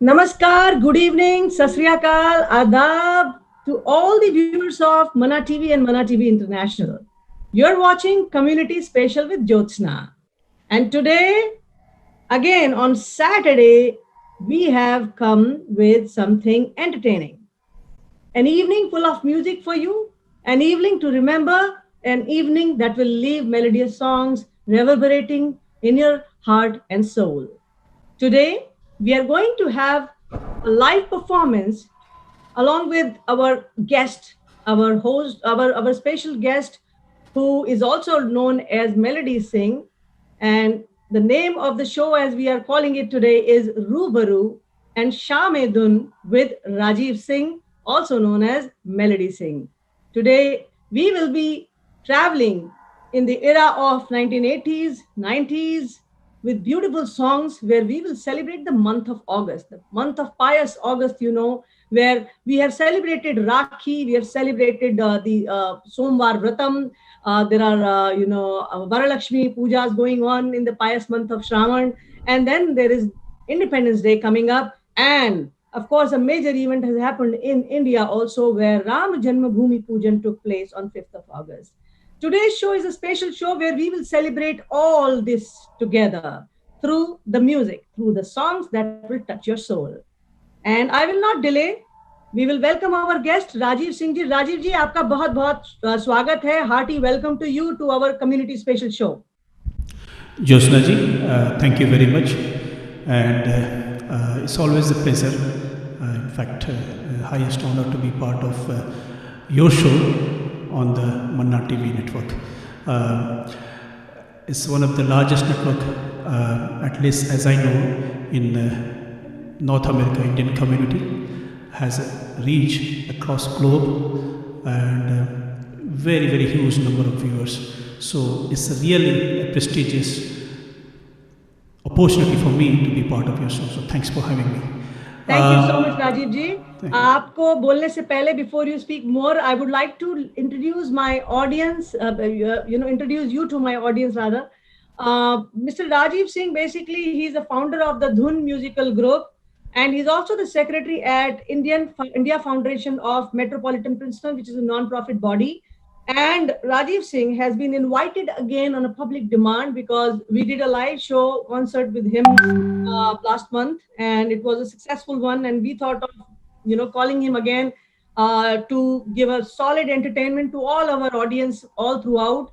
Namaskar, good evening, Sat Sri Akal, Adab to all the viewers of Mana TV and Mana TV International. You're watching Community Special with Jyotsna. And today, again on Saturday, we have come with something entertaining. An evening full of music for you, an evening to remember, an evening that will leave melodious songs reverberating in your heart and soul. Today, we are going to have a live performance along with our guest, our host, our special guest, who is also known as Melody Singh. And the name of the show, as we are calling it today, is Rubaru and Shamedun with Rajiv Singh, also known as Melody Singh. Today, we will be traveling in the era of 1980s, 90s, with beautiful songs where we will celebrate the month of August, the month of pious August, where we have celebrated Rakhi, we have celebrated the Somvar Vratam. There are, Varalakshmi pujas going on in the pious month of Shravan. And then there is Independence Day coming up. And of course, a major event has happened in India also, where Ram Janmabhoomi Pujan took place on 5th of August. Today's show is a special show where we will celebrate all this together through the music, through the songs that will touch your soul. And I will not delay. We will welcome our guest Rajiv Singh ji. Rajiv ji, आपका बहुत बहुत स्वागत है. Hearty welcome to you to our community special show. Jyotsna ji, thank you very much, and it's always a pleasure. In fact, highest honor to be part of your show on the Manna TV network. It's one of the largest network, at least as I know, in North America. Indian community has a reach across globe and very huge number of viewers. So it's a really a prestigious opportunity for me to be part of your show. So thanks for having me. Thank you so much, Rajiv ji. आपको बोलने से पहले, before you speak more, I would like to introduce my audience, introduce you to my audience rather. Mr. Rajiv Singh, basically, he's the founder of the Dhun musical group, and he's also the secretary at India Foundation of Metropolitan Princeton, which is a non-profit body. And Rajiv Singh has been invited again on a public demand because we did a live show concert with him last month, and it was a successful one. And we thought of, calling him again to give a solid entertainment to all our audience all throughout.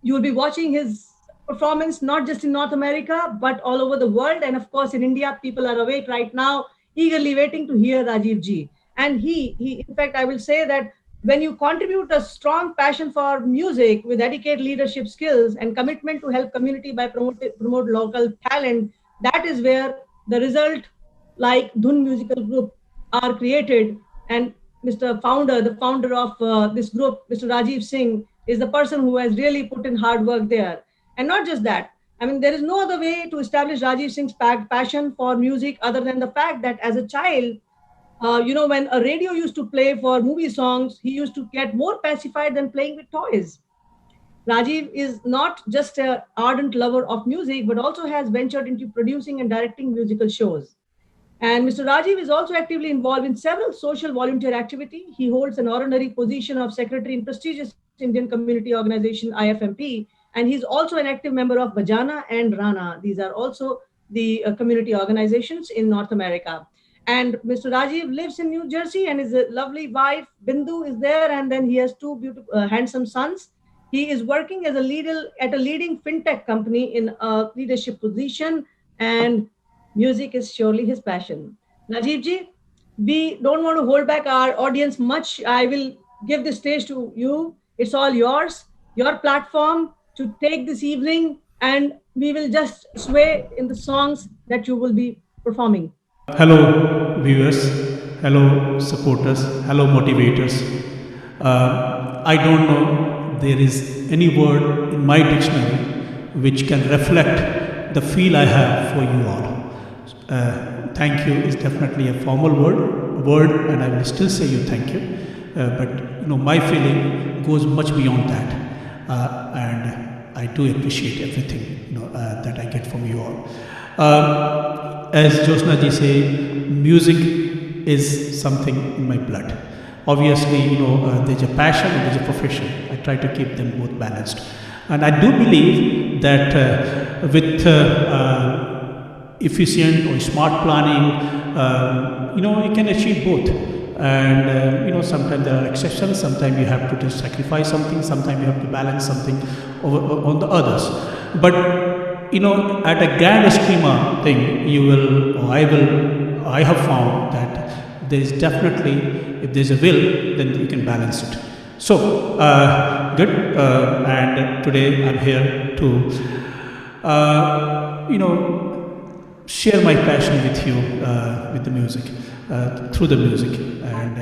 You will be watching his performance not just in North America but all over the world, and of course in India, people are awake right now, eagerly waiting to hear Rajiv ji. And he, in fact, I will say that when you contribute a strong passion for music with adequate leadership skills and commitment to help community by promote local talent, that is where the result like Dhun Musical Group are created. And the founder of this group, Mr. Rajiv Singh, is the person who has really put in hard work there. And not just that, I mean, there is no other way to establish Rajiv Singh's passion for music other than the fact that as a child, when a radio used to play for movie songs, he used to get more pacified than playing with toys. Rajiv is not just an ardent lover of music, but also has ventured into producing and directing musical shows. And Mr. Rajiv is also actively involved in several social volunteer activity. He holds an honorary position of secretary in prestigious Indian community organization, IFMP, and he's also an active member of Bajana and Rana. These are also the community organizations in North America. And Mr. Rajiv lives in New Jersey, and his lovely wife, Bindu, is there. And then he has two beautiful, handsome sons. He is working as at a leading fintech company in a leadership position, and music is surely his passion. Rajiv ji, we don't want to hold back our audience much. I will give the stage to you. It's all yours, your platform to take this evening, and we will just sway in the songs that you will be performing. Hello viewers, hello supporters, hello motivators. I don't know there is any word in my dictionary which can reflect the feel I have for you all. Thank you is definitely a formal word, and I will still say you thank you. But my feeling goes much beyond that, and I do appreciate everything that I get from you all. As Josna ji said, music is something in my blood. Obviously, there's a passion and there's a profession. I try to keep them both balanced. And I do believe that with efficient or smart planning, you can achieve both. And sometimes there are exceptions. Sometimes you have to just sacrifice something. Sometimes you have to balance something on the others. But at a grand schema thing, I have found that there is definitely, if there's a will, then you can balance it. So good. And today I'm here to share my passion with you with the music, through the music. And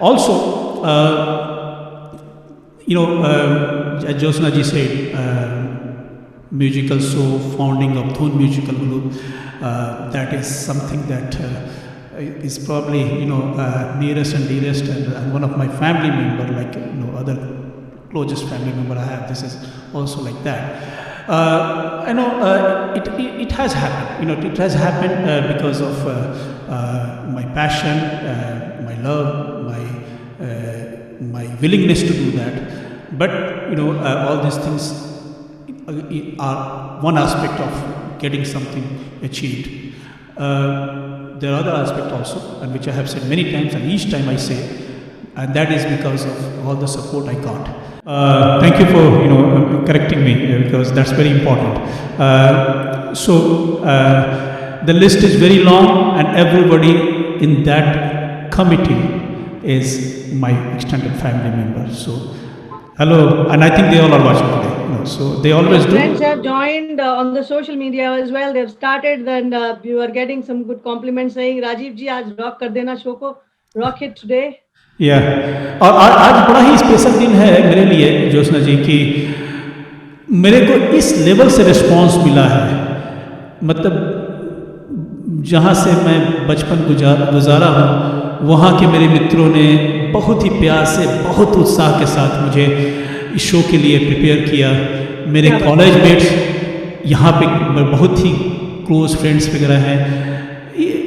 also, as Josna ji said, musical show, founding of Dhun musical group, that is something that is probably nearest and dearest, and one of my family member, like other closest family member I have. This is also like that. It has happened. It has happened because of my passion, my love, my willingness to do that. But all these things are one aspect of getting something achieved. There are other aspects also, and which I have said many times, and each time I say, and that is because of all the support I got. Thank you for correcting me, because that's very important. So the list is very long, and everybody in that committee is my extended family member. So hello, and I think they all are watching today. So they always do. Friends have joined on the social media as well. They've started, and you are getting some good compliments saying, Rajiv ji, aaj rock kar dena show ko, rock it today. और आज बड़ा ही special दिन है मेरे लिए जोशना जी, कि मेरे को इस लेवल से रिस्पांस मिला है। मतलब जहाँ से मैं बचपन गुजारा हूँ, वहाँ के मेरे मित्रों ने बहुत ही प्यार से, बहुत उत्साह के साथ मुझे इस शो के लिए प्रिपेयर किया। मेरे कॉलेज मेट्स यहाँ पे बहुत ही क्लोज फ्रेंड्स वगैरह हैं,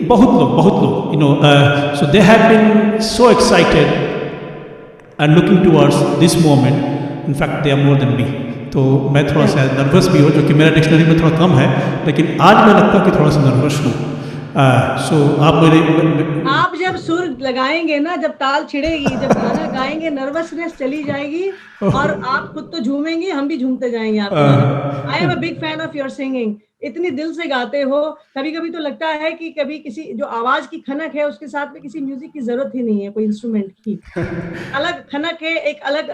बहुत लोग so they have been so excited and looking towards this moment. In fact, they are more than me. तो मैं थोड़ा सा नर्वस भी हूँ, जो कि मेरा डिक्शनरी में थोड़ा कम है, लेकिन आज मैं लगता है कि थोड़ा सा नर्वस हूँ। So आप जब सुर लगाएंगे ना, जब ताल छिड़ेगी, जब गाना गाएंगे, नर्वसनेस चली जाएगी और आप खुद तो झूमेंगे, हम भी झूमते जाएंगे आपको। I am a big fan of your singing. इतनी दिल से गाते हो। कभी कभी तो लगता है कि कभी किसी जो आवाज की खनक है उसके साथ में किसी म्यूजिक की जरूरत ही नहीं है, कोई इंस्ट्रूमेंट की। अलग खनक है, एक अलग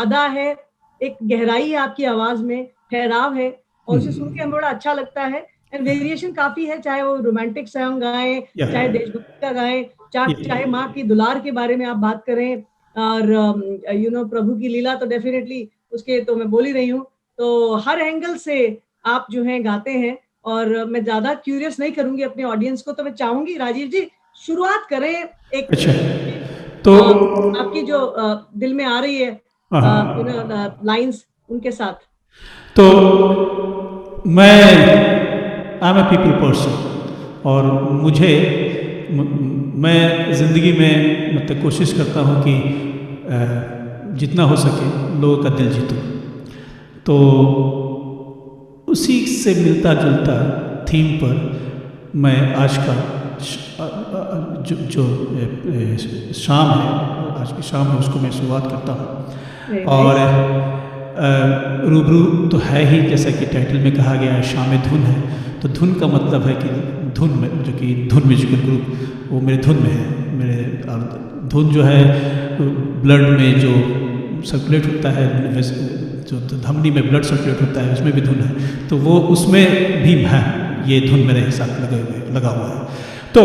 अदा है, एक गहराई है आपकी आवाज में, ठहराव है, और उसे सुन के हमें बड़ा अच्छा लगता है। एंड वेरिएशन काफी है, चाहे वो रोमांटिक सॉन्ग गाएं, चाहे देशभक्ति का गाएं, चाहे माँ की दुलार के बारे में आप बात करें, और प्रभु की लीला तो डेफिनेटली उसके तो मैं बोल ही रही हूँ। तो हर एंगल से आप जो हैं गाते हैं, और मैं ज्यादा क्यूरियस नहीं करूंगी अपने ऑडियंस को, तो मैं चाहूंगी राजीव जी शुरुआत करें एक। अच्छा, तो आपकी जो दिल में आ रही है लाइंस, उनके साथ। तो मैं I am a people person, और मैं जिंदगी में मतलब कोशिश करता हूँ कि जितना हो सके लोगों का दिल जीतूं। तो उसी से मिलता जुलता थीम पर मैं आज का जो शाम है, आज की शाम है, उसको मैं शुरुआत करता हूँ। और रूबरू तो है ही, जैसा कि टाइटल में कहा गया है, शाम धुन है। तो धुन का मतलब है कि धुन में, जो कि धुन म्यूजिकल ग्रुप, वो मेरे धुन में है। मेरे धुन जो है ब्लड में जो सर्कुलेट होता है, जो धमनी में ब्लड सर्कुलेट होता है, उसमें भी धुन है। तो वो उसमें भी है, ये धुन मेरे हिसाब लगा हुआ है। तो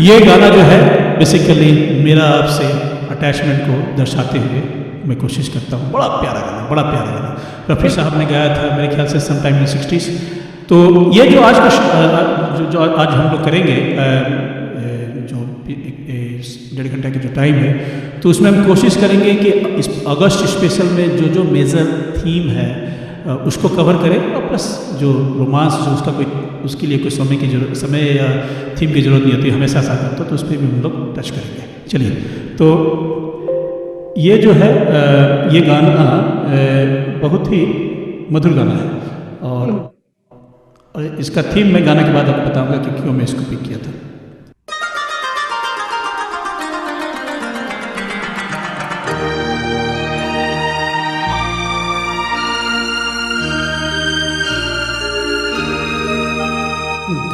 ये गाना जो है बेसिकली मेरा आपसे अटैचमेंट को दर्शाते हुए मैं कोशिश करता हूँ। बड़ा प्यारा गाना रफ़ी साहब ने गाया था मेरे ख्याल से समटाइम इन 60s। तो ये जो आज का जो आज हम लोग करेंगे, जो 1.5 घंटे की जो टाइम है, तो उसमें हम कोशिश करेंगे कि इस अगस्त स्पेशल में जो मेजर थीम है उसको कवर करें, और प्लस जो रोमांस जो उसका कोई उसके लिए कोई समय या थीम की जरूरत नहीं होती, हमेशा साथ आता तो उस पर भी हम लोग टच करेंगे। चलिए, तो ये जो है ये गाना बहुत ही मधुर गाना है, और इसका थीम मैं गाने के बाद आपको बताऊंगा कि क्यों मैं इसको पिक किया था।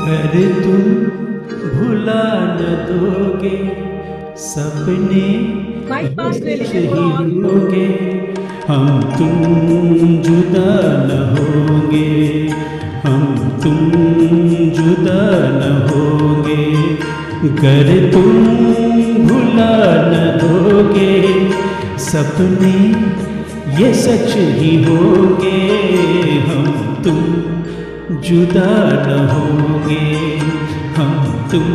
घर तुम भुला न दोगे, सपने ही होंगे, हम तुम जुदा न होंगे, हम तुम जुदा न होंगे। घर तुम भुला न दोगे, सपने ये सच ही होंगे, हम तुम जुदा न होंगे, हम तुम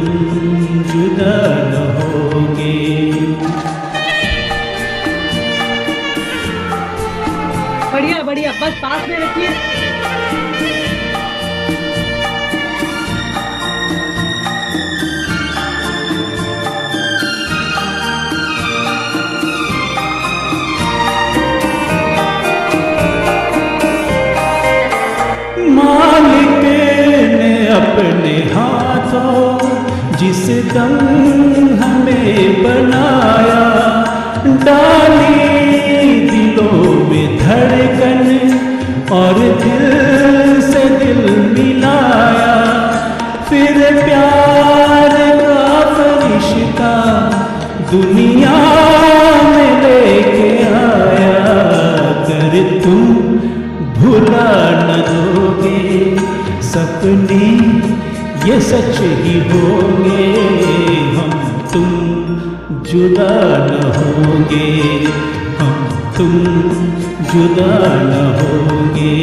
जुदा न होंगे। बढ़िया बढ़िया, बस पास में रखिए। मालिक ने अपने हाथों जिस दम हमें बनाया, डाली दिलों में धड़कन और दिल से दिल मिलाया, फिर प्यार का फरिश्ता दुनिया में लेके आया। कर तुम भुला न दोगे, सपने ये सच ही होंगे, हम तुम जुदा न होंगे, हम तुम जुदा न होंगे।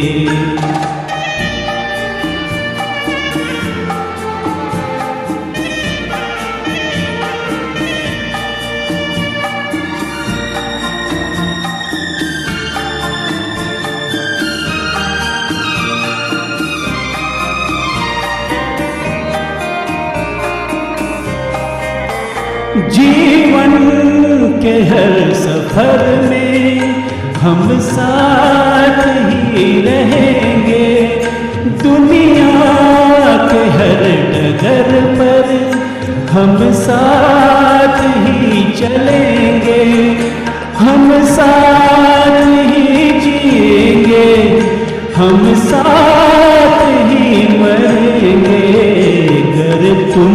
जीवन के हर सफर में हम साथ ही रहेंगे, दुनिया के हर डगर पर हम साथ ही चलेंगे, हम साथ ही जिएंगे, हम साथ ही मरेंगे। अगर तुम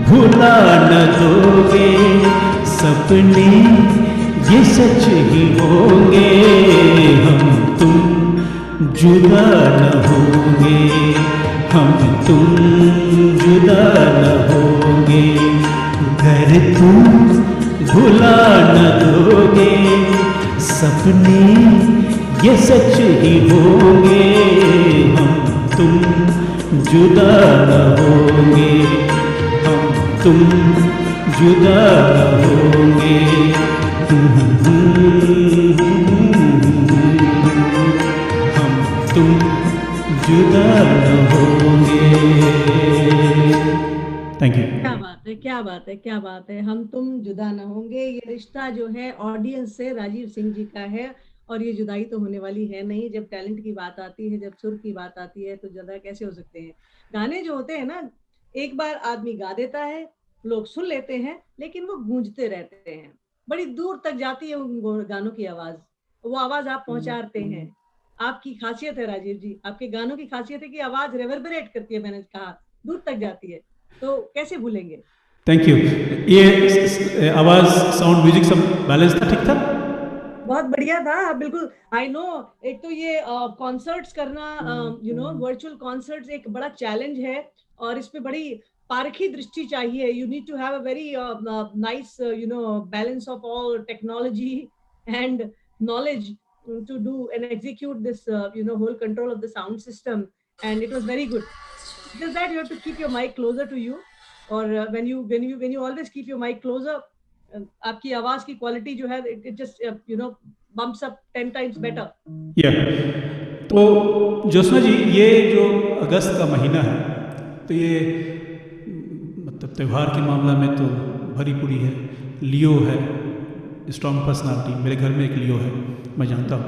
भुला न दोगे, सपने ये सच ही होंगे, हम तुम जुदा न होंगे, हम तुम जुदा न होंगे। घर तुम भुला न दोगे, सपने ये सच ही होंगे, हम तुम जुदा न होंगे, तुम जुदा होंगे। हम तुम जुदा होंगे। Thank you. क्या बात है, क्या बात है, क्या बात है। हम तुम जुदा न होंगे, ये रिश्ता जो है ऑडियंस से राजीव सिंह जी का है, और ये जुदाई तो होने वाली है नहीं। जब टैलेंट की बात आती है, जब सुर की बात आती है, तो जुदा कैसे हो सकते हैं। गाने जो होते हैं ना, एक बार आदमी गा देता है, लोग सुन लेते हैं, लेकिन वो गूंजते रहते हैं, बड़ी दूर तक जाती है उन गानों की आवाज, वो आवाज आप पहुंचाते हैं। आपकी खासियत है राजीव जी, आपके गानों की खासियत है कि आवाज रेवरबरेट करती है, मैंने कहा दूर तक जाती है, तो कैसे भूलेंगे। Thank you. ये आवाज, साउंड, म्यूजिक सब बैलेंस था, ठीक था, बहुत बढ़िया था, बिल्कुल। आई नो, एक तो ये कॉन्सर्ट्स करना, यू नो, वर्चुअल कॉन्सर्ट्स एक बड़ा चैलेंज है, और इसमें बड़ी पारखी दृष्टि चाहिए। You need to have a very nice, you know, balance of all technology and knowledge to do and execute this, you know, whole control of the sound system, and it was very good. Just that you have to keep your mic closer to you, or when you always keep your mic closer, आपकी आवाज की quality जो है, it just, you know, bumps up 10 times better. yeah. तो ज्योत्सना जी, ये जो अगस्त का महीना है, तो ये मतलब त्यौहार के मामला में तो भरी पूरी है। लियो है, स्ट्रॉन्ग पर्सनालिटी। मेरे घर में एक लियो है, मैं जानता हूँ,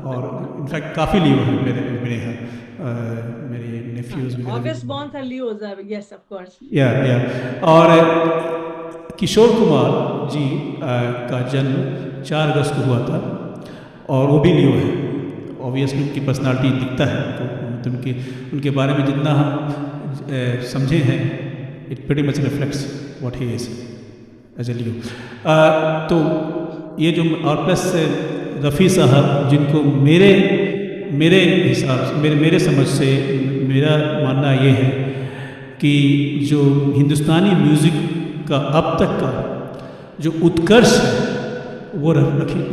और इनफैक्ट काफ़ी लियो है मेरे यहाँ, मेरे नेफ्यूज वगैरह। ऑगस्ट बॉर्न था लियोज, यस ऑफ कोर्स। या और किशोर कुमार जी का जन्म 4 अगस्त को हुआ था, और वो भी लियो है। ऑब्वियसली उनकी पर्सनालिटी दिखता है, तो उनके बारे में जितना हम समझे हैं, it pretty much reflects what he is as a Leo. तो ये जो, और प्लस रफ़ी साहब, जिनको मेरे हिसाब से, मेरे समझ से, मेरा मानना ये है कि जो हिंदुस्तानी म्यूज़िक का अब तक का जो उत्कर्ष है, वो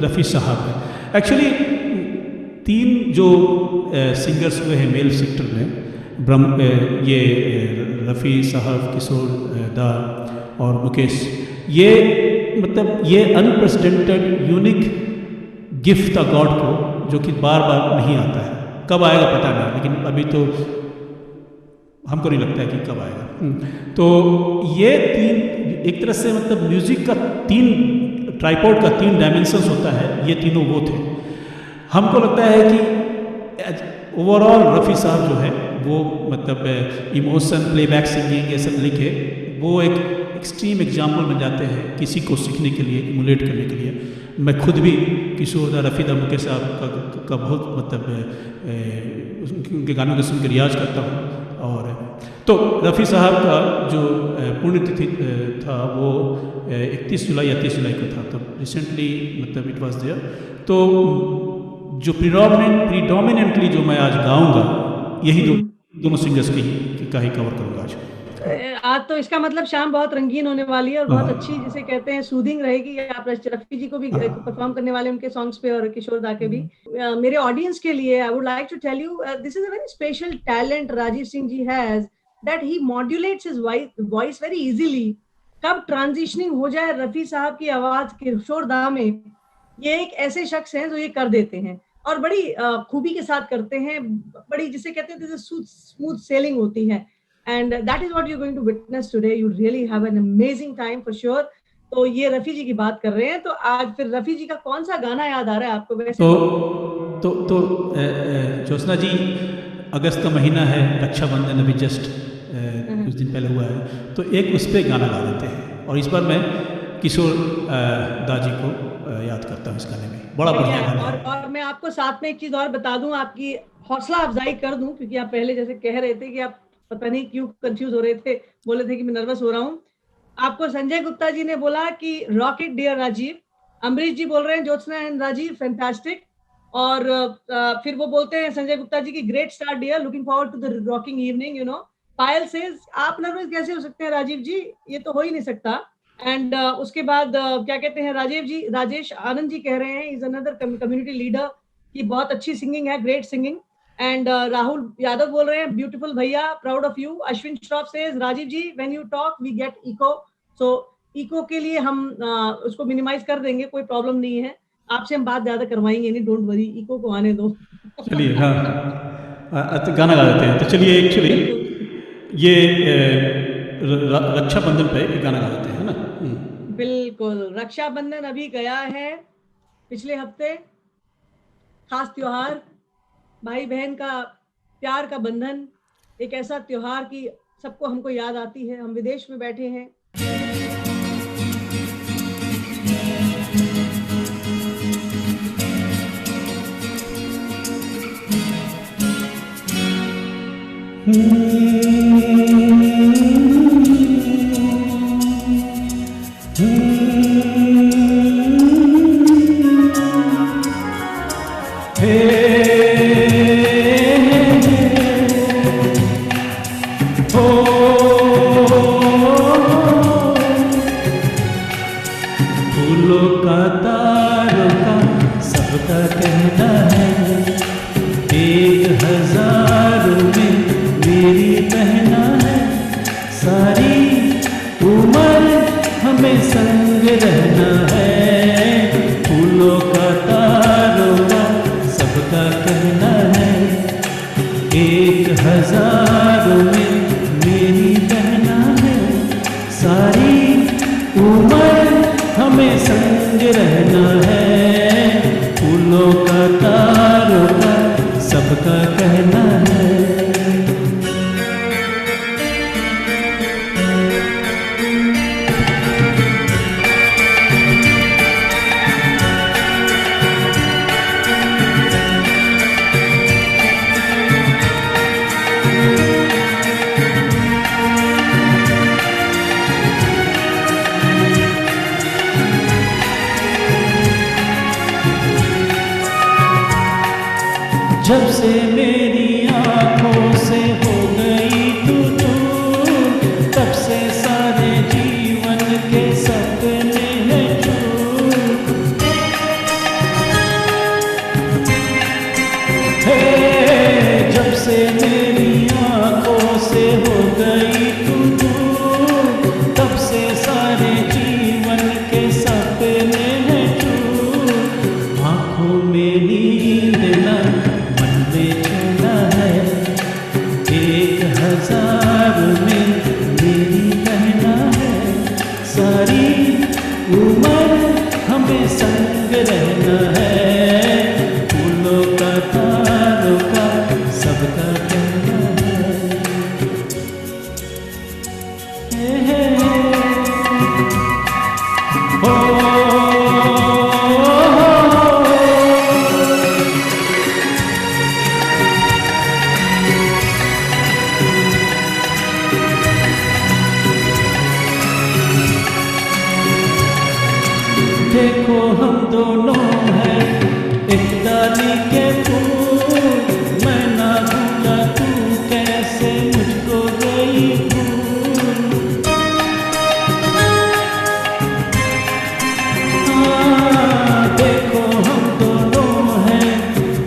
रफ़ी साहब है। एक्चुअली 3 जो सिंगर्स हुए हैं मेल सेक्टर में, ये रफ़ी साहब, किशोर दा और मुकेश, ये मतलब ये अनप्रेसिडेंटेड यूनिक गिफ्ट था गॉड को, जो कि बार बार नहीं आता है। कब आएगा पता नहीं, लेकिन अभी तो हमको नहीं लगता है कि कब आएगा। तो ये 3 एक तरह से मतलब म्यूज़िक का 3 ट्राइपॉड का 3 डायमेंशंस होता है, ये तीनों वो थे। हमको लगता है कि ओवरऑल रफ़ी साहब जो है वो मतलब इमोशन, प्लेबैक सिंगिंग, ये सब लिखे, वो एक एक्सट्रीम एग्जाम्पल बन जाते हैं किसी को सीखने के लिए, इमुलेट करने के लिए। मैं खुद भी किशोर दा, रफ़ी दा, मुकेश साहब का बहुत मतलब उनके गानों को सुन के रियाज करता हूँ। और तो रफ़ी साहब का जो पुण्यतिथि था वो 31 जुलाई या 30 जुलाई को था, तो रिसेंटली मतलब इट वाज देयर। तो जो प्रीडोमिनेंटली जो मैं आज गाऊंगा, यही दोनों सिंगर्स का ही कवर करूंगा आज तो इसका मतलब शाम बहुत रंगीन होने वाली है और बहुत अच्छी, जिसे कहते हैं सूदिंग रहेगी। आप रफ़ी जी को भी परफॉर्म करने वाले उनके सॉन्ग्स पे, और किशोर दा के भी। मेरे ऑडियंस के लिए I would like to tell you, this is a very special talent Rajeev Singh ji has, that he modulates his voice very easily. कब ट्रांजिशनिंग हो जाए रफ़ी साहब की आवाज किशोर दा में, ये एक ऐसे शख्स हैं जो ये कर देते हैं, और बड़ी खूबी के साथ करते हैं। बड़ी, जिसे कहते हैं स्मूथ सेलिंग होती है। And that is what you're going to witness today. You really have an amazing time for sure. तो ये रफ़ी जी की बात कर रहे हैं, तो आज फिर रफ़ी जी का कौन सा गाना याद आ रहा है आपको? वैसे तो ज्योत्सना जी, अगस्त का महीना है, रक्षाबंधन अभी जस्ट कुछ दिन पहले हुआ है, तो एक उस पर गाना गा देते हैं। और इस बार मैं किशोर दा जी को याद करता हूँ इस गाने में। बड़ा बढ़िया गाना है। और मैं आपको साथ में एक चीज़ और बता दूँ, आपकी हौसला अफजाई कर दूँ, क्योंकि आप पहले जैसे कह रहे थे कि आप पता नहीं क्यों कंफ्यूज हो रहे थे, बोले थे कि मैं नर्वस हो रहा हूँ। आपको संजय गुप्ता जी ने बोला कि रॉकेट डियर राजीव, अमरीश जी बोल रहे हैं ज्योत्सना एंड राजीव फैंटास्टिक, और फिर वो बोलते हैं संजय गुप्ता जी की great start dear, looking forward to the rocking evening, you know. Payal says, आप नर्वस कैसे हो सकते हैं राजीव जी, ये तो हो ही नहीं सकता। एंड उसके बाद क्या कहते हैं राजीव जी, राजेश आनंद जी कह रहे हैं इज अनदर कम्युनिटी लीडर की बहुत अच्छी सिंगिंग है, great singing. And Rahul Yadav बोल रहे हैं ब्यूटीफुल भैया, proud of you. Ashwin Shroff says Rajeev ji when you talk we get echo, so echo के लिए हम उसको मिनिमाइज कर देंगे, कोई प्रॉब्लम नहीं है। आपसे हम बात ज्यादा करवाएंगे नहीं, डोंट वरी, इको को आने दो। चलिए, हाँ, तो गाना गा देते हैं। तो चलिए, एक्चुअली ये रक्षाबंधन पे गाना गा देते हैं, है ना? बिल्कुल, रक्षाबंधन अभी गया है, पिछले हफ्ते, खास त्योहार, भाई बहन का प्यार का बंधन, एक ऐसा त्योहार की सबको हमको याद आती है। हम विदेश में बैठे हैं, फूलों का तारों का सबका कहना है, 1000 में मेरी बहन 1000 में मेरी बहना है, सारी उम्र हमें संग रहना है, फूलों का तारों का सबका कहना है। जब से मेरी आँखों से हो गई तू दूर, तब से सारे जीवन के सपने हैं चूर। जब से मेरी आँखों से हो गई तू दूर, तब से सारे जीवन के सपने हैं चूर। आँखों में नींद ना बेचना है, 1000 में मेरी बहना है, सारी उम्र हमें संग रहना है, फूलों का तारों का सबका कहना है। देखो हम दोनों हैं एक डाली के फूल, मैं ना भूला तू कैसे मुझको गई भूल। देखो हम दोनों हैं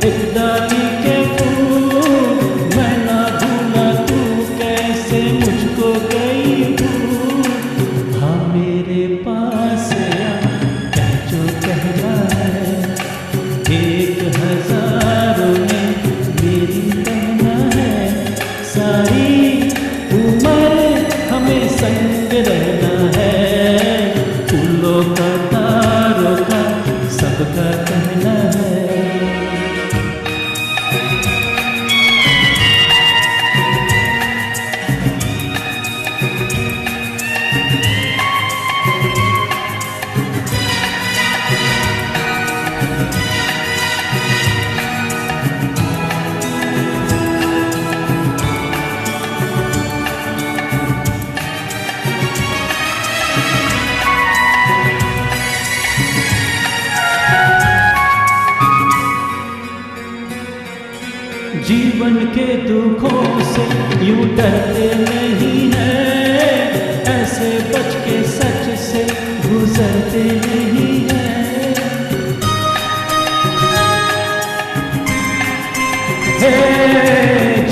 एक डाली के फूल, मैं ना भूला तू कैसे मुझको गई भूल। हाँ मेरे पास जो कहना है, 1000 में मेरी बहना है, सारी उम्र हमें संग रहना है, फूलों का तारों का सबका कहना है। जीवन के दुखों से यूं डरते नहीं हैं, ऐसे बच के सच से गुजरते नहीं हैं।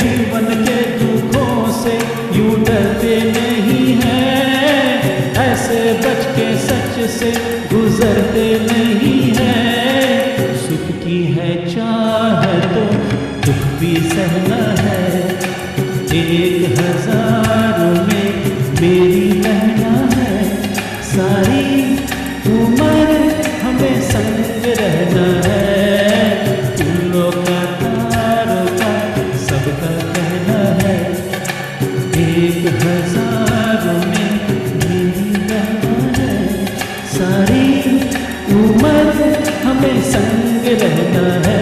जीवन के दुखों से यूं डरते नहीं हैं, ऐसे बच के सच से गुजरते नहीं हैं। सुख की है चाह तो दुख भी सहना है, 1000 में मेरी बहना है, सारी उम्र हमें संग रहना है, फूलों का तारों का सबका कहना है, 1000 में मेरी बहना है, सारी उम्र हमें संग रहना है,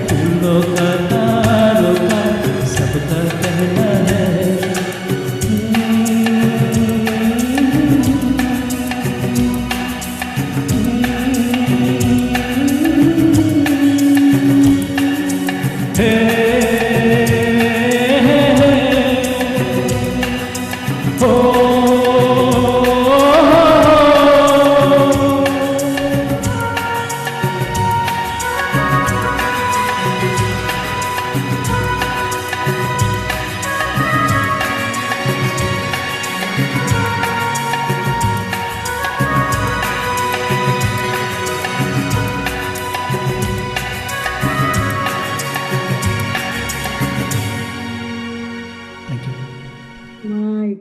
फूलों का तारों का सबका कहना है।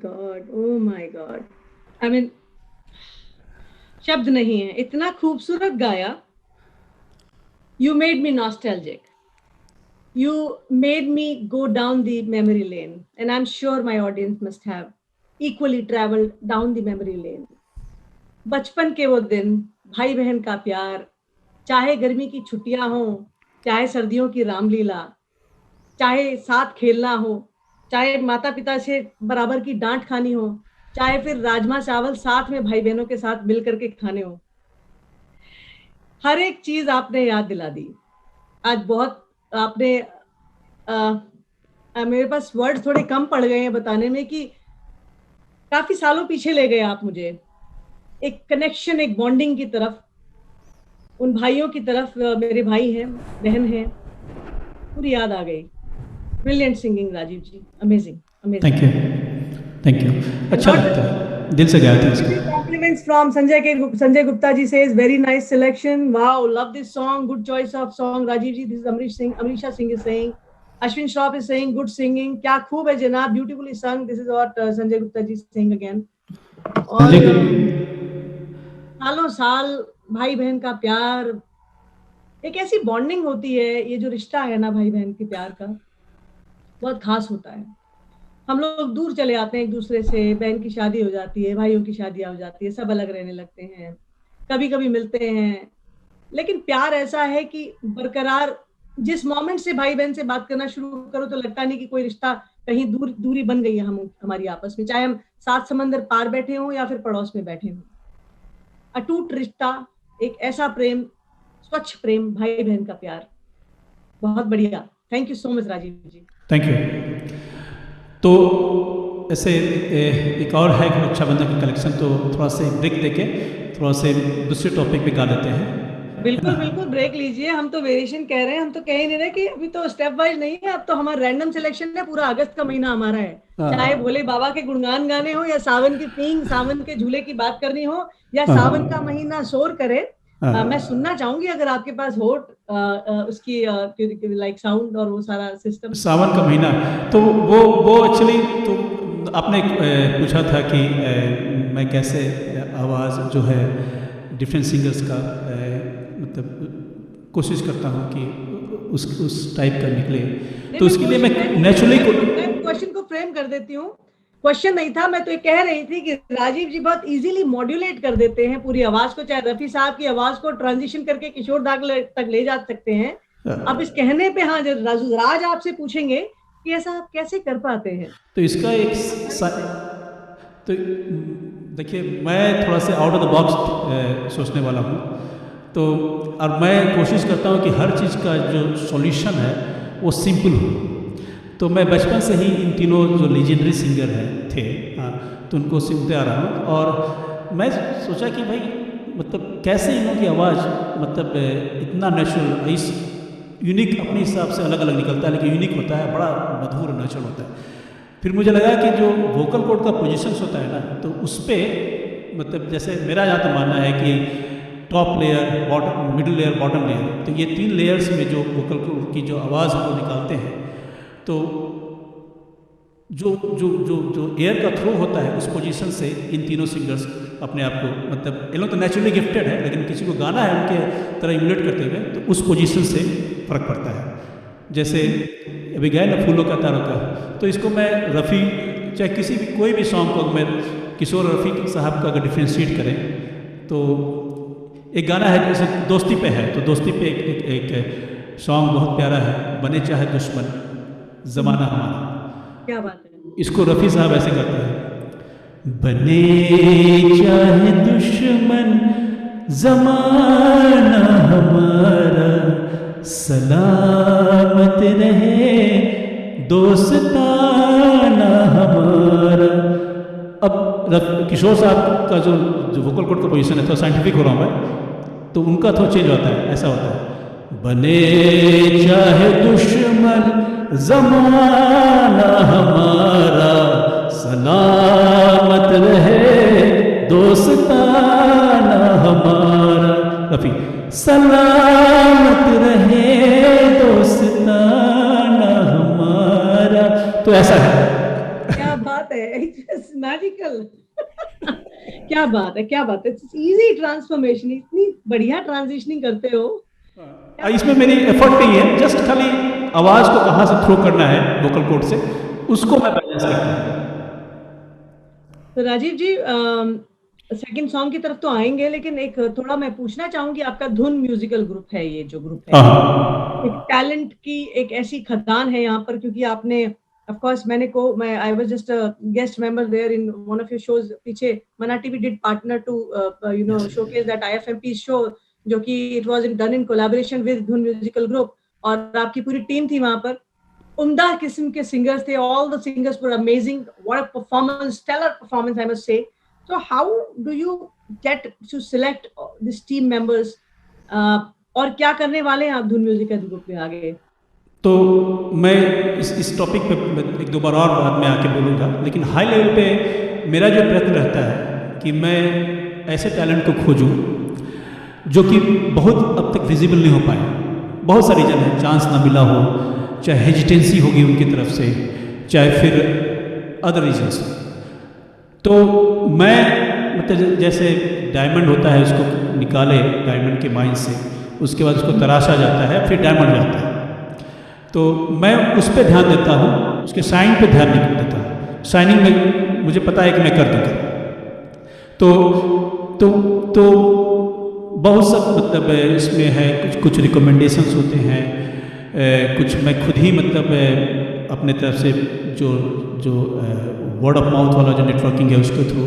God, oh my God, I mean शब्द नहीं है, इतना खूबसूरत गाया. You made me nostalgic. You made me go down the memory lane, and I'm sure my audience must have equally traveled down the memory lane. बचपन के वो दिन, भाई बहन का प्यार, चाहे गर्मी की छुट्टियां हो, चाहे सर्दियों की रामलीला, चाहे साथ खेलना हो, चाहे माता पिता से बराबर की डांट खानी हो, चाहे फिर राजमा चावल साथ में भाई बहनों के साथ मिल करके खाने हो, हर एक चीज आपने याद दिला दी. आज बहुत आपने मेरे पास वर्ड थोड़े कम पड़ गए हैं बताने में कि काफी सालों पीछे ले गए आप मुझे, एक कनेक्शन, एक बॉन्डिंग की तरफ, उन भाइयों की तरफ. मेरे भाई हैं, बहन हैं, पूरी याद आ गई. Brilliant singing Rajeev ji, amazing amazing. Thank you. अच्छा लगता है, दिल से गाया था इसको. Compliments from Sanjay Gupta ji says very nice selection. Wow, love this song. Good choice of song, Rajiv ji. This is Amrisha Singh is saying. Ashwin Shroff is saying good singing. क्या खूब है जनाब, beautifully sung. This is what Sanjay Gupta ji is saying again. और सालों साल भाई बहन का प्यार, एक ऐसी बॉन्डिंग होती है, ये जो रिश्ता है ना भाई बहन के प्यार का, बहुत खास होता है. हम लोग दूर चले आते हैं एक दूसरे से, बहन की शादी हो जाती है, भाइयों की शादियां हो जाती है, सब अलग रहने लगते हैं, कभी कभी मिलते हैं, लेकिन प्यार ऐसा है कि बरकरार. जिस मोमेंट से भाई बहन से बात करना शुरू करो तो लगता नहीं कि कोई रिश्ता कहीं दूरी बन गई है हमारी आपस में, चाहे हम 7 समंदर पार बैठे हों या फिर पड़ोस में बैठे हों. अटूट रिश्ता, एक ऐसा प्रेम, स्वच्छ प्रेम, भाई बहन का प्यार, बहुत बढ़िया. Thank you so much Rajeev ji. Thank you. तो ऐसे एक और है कि रक्षाबंधन की कलेक्शन, तो थोड़ा सा ब्रेक देके थोड़ा से दूसरे टॉपिक पे गा देते हैं. बिल्कुल बिल्कुल ब्रेक लीजिए. हम तो वेरिएशन कह रहे हैं, हम तो कह ही नहीं रहे कि अभी तो स्टेप वाइज नहीं है, अब तो हमारा रैंडम सिलेक्शन है. पूरा अगस्त का महीना हमारा है, चाहे भोले बाबा के गुणगान गाने हो या सावन की पींग, सावन के झूले की बात करनी हो, या सावन का महीना शोर करे. मैं सुनना चाहूंगी अगर आपके पास हो उसकी लाइक साउंड और वो सारा सिस्टम. सावन का महीना तो वो एक्चुअली तो आपने पूछा था कि मैं कैसे आवाज़ जो है डिफरेंट सिंगर्स का मतलब कोशिश करता हूँ कि उस टाइप का निकले, तो उसके लिए मैं नेचुरली क्वेश्चन को फ्रेम कर देती हूँ. क्वेश्चन नहीं था, मैं तो ये कह रही थी कि राजीव जी बहुत इजीली मॉड्यूलेट कर देते हैं पूरी आवाज को, चाहे रफी साहब की आवाज को ट्रांजिशन करके किशोर दा तक ले जा सकते हैं. अब इस कहने पे हाँ राज आपसे पूछेंगे कि ऐसा आप कैसे कर पाते हैं. तो इसका एक तो देखिए, मैं थोड़ा सा आउट ऑफ द बॉक्स सोचने वाला हूँ, तो और मैं कोशिश करता हूँ कि हर चीज़ का जो सॉल्यूशन है वो सिंपल हो. तो मैं बचपन से ही इन तीनों जो लीजेंडरी सिंगर थे तो उनको सुनते आ रहा हूँ, और मैं सोचा कि भाई मतलब कैसे इनों की आवाज़ मतलब इतना नेचुरल, इस यूनिक अपने हिसाब से अलग अलग निकलता है, लेकिन यूनिक होता है, बड़ा मधुर नेचुरल होता है. फिर मुझे लगा कि जो वोकल कोड का पोजीशंस होता है ना, तो उस पर मतलब जैसे मेरा यहाँ तो मानना है कि top layer, bottom, middle layer, bottom layer, तो ये 3 लेयर्स में जो वोकल कोड की जो आवाज़ वो निकालते हैं, तो जो जो जो जो एयर का थ्रो होता है उस पोजीशन से इन तीनों सिंगर्स अपने आप को मतलब ये लोग तो नेचुरली गिफ्टेड है, लेकिन किसी को गाना है उनके तरह इमुलेट करते हुए, तो उस पोजीशन से फ़र्क पड़ता है. जैसे अभी गए ना फूलों का तारों का, तो इसको मैं रफ़ी चाहे किसी भी कोई भी सॉन्ग को मैं किशोर रफ़ी साहब का अगर डिफ्रेंशिएट करें, तो एक गाना है जैसे दोस्ती पे है, तो दोस्ती पे एक सॉन्ग बहुत प्यारा है, बने चाहे दुश्मन ज़माना हमारा. क्या बात है. इसको रफ़ी साहब ऐसे करते हैं, बने चाहे दुश्मन ज़माना हमारा, सलामत रहे दोस्ताना हमारा. अब किशोर साहब का जो वोकल कोड का पोजीशन है, थोड़ा साइंटिफिक हो रहा हूँ मैं, तो उनका थोड़ा चेंज होता है, ऐसा होता है, बने चाहे दुश्मन ज़माना हमारा, सलामत रहे दोस्ताना हमारा. रफ़ी, सलामत रहे दोस्ताना हमारा. तो ऐसा है. क्या बात है. मैजिकल। क्या बात है, क्या बात है। इजी ट्रांसफॉर्मेशन, इतनी बढ़िया ट्रांजिशनिंग करते हो। इसमें मेरी एफर्ट नहीं है, जस्ट खाली आवाज को कहाँ से थ्रो करना है वोकल कोड से, उसको मैं बैलेंस करता हूँ। तो राजीव जी सेकंड सॉन्ग की तरफ तो आएंगे, लेकिन एक थोड़ा मैं पूछना चाहूंगी, आपका धुन म्यूजिकल ग्रुप है, ये जो ग्रुप है एक टैलेंट की एक ऐसी खदान है यहाँ पर, क्योंकि आपने ऑफ कोर्स मैं I was just a guest member there in one of your shows, पीछे मना TV did partner to you know showcase that IFMP show, जो कि it was done in collaboration with Dhun musical group, और आपकी पूरी team थी वहां पर। उम्दा किस्म के सिंगर्स थे, all the singers were amazing, what a performance, stellar performance I must say. So how do you get to select this team members? और क्या करने वाले हैं आप धुन म्यूजिकल ग्रुप में आगे? तो मैं इस टॉपिक पे एक दो बार और बाद में आके बोलूँगा, लेकिन हाई लेवल पे मेरा जो प्रयत्न रहता है कि मैं ऐसे टैलेंट को खोजूं जो कि बहुत अब तक विजिबल नहीं हो पाए। बहुत सारी रीजन है, चांस ना मिला हो, चाहे हेजिटेंसी होगी उनकी तरफ से, चाहे फिर अदर रीजन्स। तो मैं मतलब जैसे डायमंड होता है, उसको निकाले डायमंड के माइन से, उसके बाद उसको तराशा जाता है, फिर डायमंड जाता है। तो मैं उस पर ध्यान देता हूँ, उसके शाइन पे ध्यान नहीं देता हूँ। शाइनिंग में मुझे पता है कि मैं कर दूँगा। तो बहुत सब मतलब इसमें है, कुछ रिकमेंडेशंस होते हैं, कुछ मैं खुद ही मतलब अपने तरफ से जो वर्ड ऑफ माउथ वाला जो नेटवर्किंग है उसके थ्रू।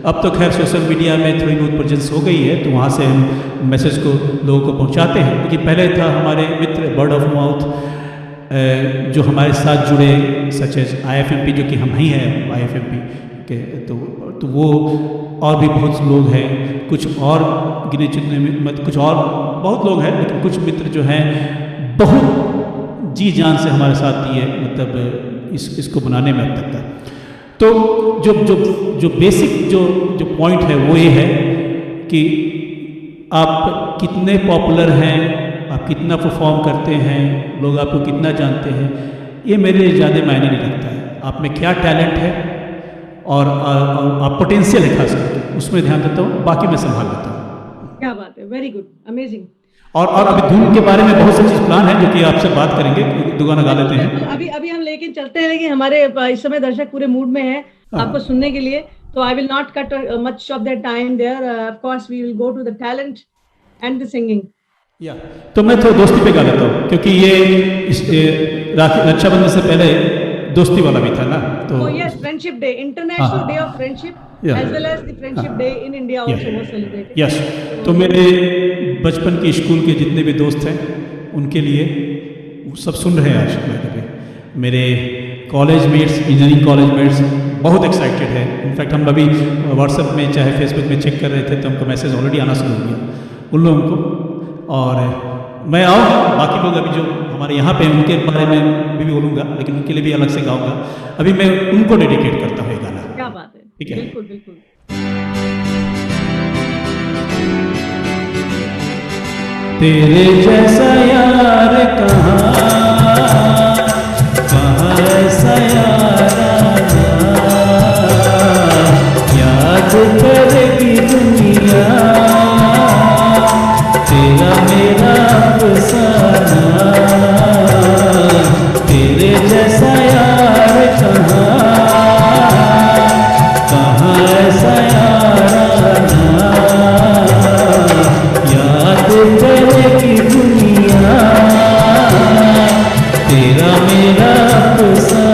अब तो खैर सोशल मीडिया में थोड़ी बहुत प्रेजेंस हो गई है, तो वहाँ से हम मैसेज को लोगों को पहुँचाते हैं। लेकिन पहले था हमारे मित्र वर्ड ऑफ माउथ जो हमारे साथ जुड़े, सच एज IFMP, जो कि हम ही हैं IFMP के, तो वो और भी बहुत लोग हैं, कुछ और गिने चुने में कुछ और बहुत लोग हैं, लेकिन कुछ मित्र जो हैं बहुत जी जान से हमारे साथ दिए मतलब इसको बनाने में अब तक था। तो जो बेसिक जो पॉइंट है वो ये है कि आप कितने पॉपुलर हैं, आप कितना परफॉर्म करते हैं, लोग आपको कितना जानते हैं, ये मेरे लिए ज़्यादा मायने नहीं रखता है। आप में क्या टैलेंट है और आप पोटेंशियल है खास करके, उसमें ध्यान देता हूँ, बाकी मैं संभाल लेता हूँ। क्या बात है, वेरी गुड, अमेजिंग। और अभी धुन के बारे में बहुत सी चीज प्लान है जो कि आपसे बात करेंगे, दुगाना गा लेते हैं। अभी हम लेके चलते हैं, लेकिन हमारे इस समय दर्शक पूरे मूड में हैं आपको सुनने के लिए, तो I will not cut much of their time there. Of course we will go to the talent and the singing. या तो मैं थोड़ा दोस्ती पे गा लेता हूँ, क्योंकि ये रक्षाबंधन से पहले दोस्ती वाला भी था ना, तो yes, friendship day, international day of friendship, as well as the friendship day in India also was celebrated. Yes, तो मेरे बचपन के स्कूल के जितने भी दोस्त हैं उनके लिए सब सुन रहे हैं आज। मेरे college mates, engineering college mates बहुत एक्साइटेड है। इनफैक्ट हम अभी व्हाट्सएप में चाहे फेसबुक में चेक कर रहे थे तो हमको मैसेज ऑलरेडी आना शुरू हो गया उन लोगों को। और मैं आऊँगा, बाकी लोग अभी जो हमारे यहाँ पे उनके बारे में भी बोलूँगा, लेकिन उनके लिए भी अलग से गाऊँगा। अभी मैं उनको डेडिकेट करता हूँ ये गाना। क्या बात है, ठीक है, बिल्कुल बिल्कुल। तेरे जैसा यार कहाँ ऐसा यार याद करेगी दुनिया, तेरा मेरा अफसाना, तेरे जैसा यार कहाँ ऐसा यार याद करेगी दुनिया, तेरा मेरा अफसाना।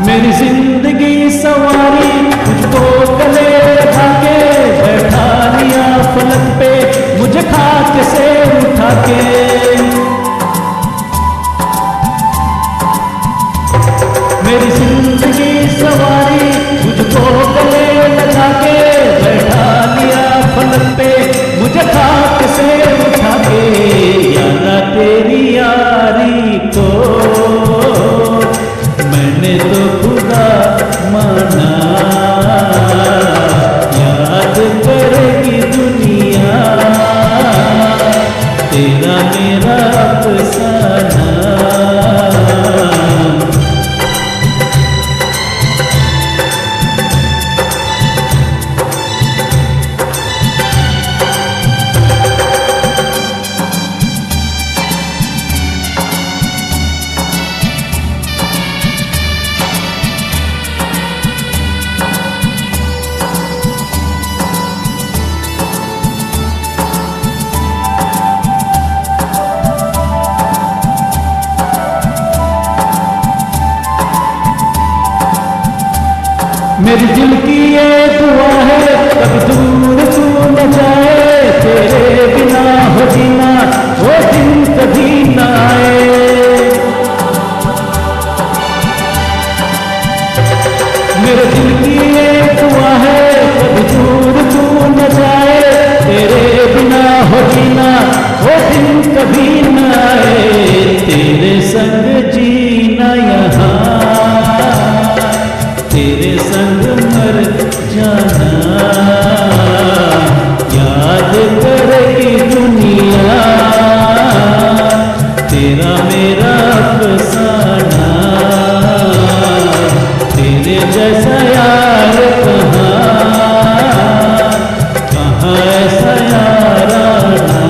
मेरी जिंदगी सवारी मुझको गले लगा के बैठा लिया फलक पे, मुझे खाक से उठा के मेरा अफसाना। मेरी दिल की ये दुआ है कभी दूर तू न जाए, तेरे बिना हो जीना वो दिन कभी न आए। मेरे दिल की ये दुआ है कभी दूर तू न जाए, तेरे बिना हो जीना वो दिन कभी न आए। तेरे संग जीना यहाँ, तेरे संग मर जाना, याद करेगी दुनिया तेरा मेरा अफसाना। तेरे जैसा यार कहाँ ऐसा यार आना,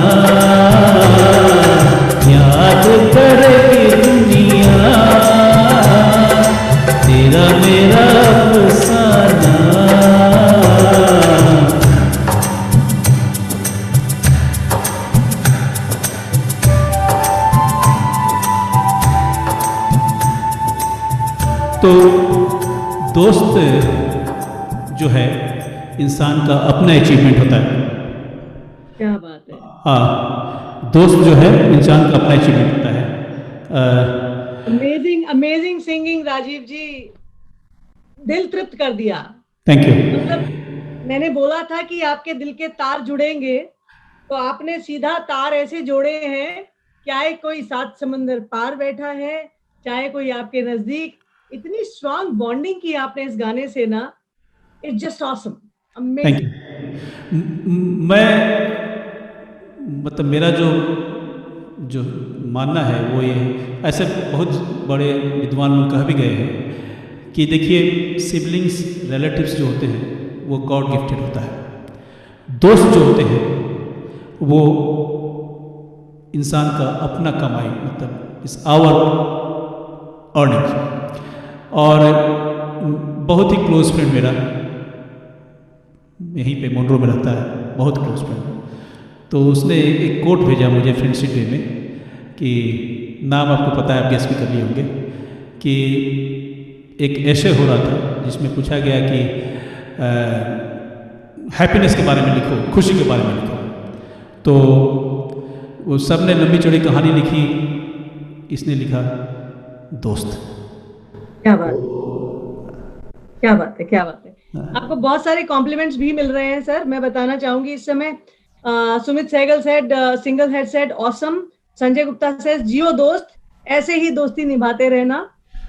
याद करेगी दुनिया तेरा मेरा अफसाना। तो दोस्त जो है इंसान का अपना अचीवमेंट होता है। क्या बात है। हाँ, दोस्त जो है इंसान का अपना अचीवमेंट होता है। अमेजिंग अमेजिंग सिंगिंग राजीव जी, दिल तृप्त कर दिया। Thank you. मतलब मैंने बोला था कि आपके दिल के तार जुड़ेंगे, तो आपने सीधा तार ऐसे जोड़े हैं, चाहे कोई 7 समंदर पार बैठा है, चाहे कोई आपके नजदीक, इतनी स्ट्रॉन्ग बॉन्डिंग की आपने इस गाने से ना, it's just awesome, thank amazing. You. मैं मतलब मेरा जो जो मानना है वो ये, ऐसे बहुत बड़े विद्वान लोग कह भी गए हैं कि देखिए सिबलिंग्स रिलेटिव्स जो होते हैं वो गॉड गिफ्टेड होता है। दोस्त जो होते हैं वो इंसान का अपना कमाई, मतलब इस आवर अर्निंग। और बहुत ही क्लोज फ्रेंड मेरा यहीं पे मुंड्रो में रहता है, बहुत क्लोज फ्रेंड। तो उसने एक कोट भेजा मुझे फ्रेंडशिप डे में कि नाम आपको पता है, आप गेस भी कर लिए होंगे, कि एक ऐसे हो रहा था जिसमें पूछा गया कि हैप्पीनेस के बारे में लिखो, खुशी के बारे में लिखो। तो वो सब ने लंबी चौड़ी कहानी लिखी, इसने लिखा दोस्त। क्या बात, क्या बात है, क्या बात है। आपको बहुत सारे कॉम्प्लीमेंट्स भी मिल रहे हैं सर, मैं बताना चाहूंगी इस समय। Sumit Sehgal said, single head said awesome. Sanjay Gupta says जियो दोस्त, ऐसे ही दोस्ती निभाते रहना।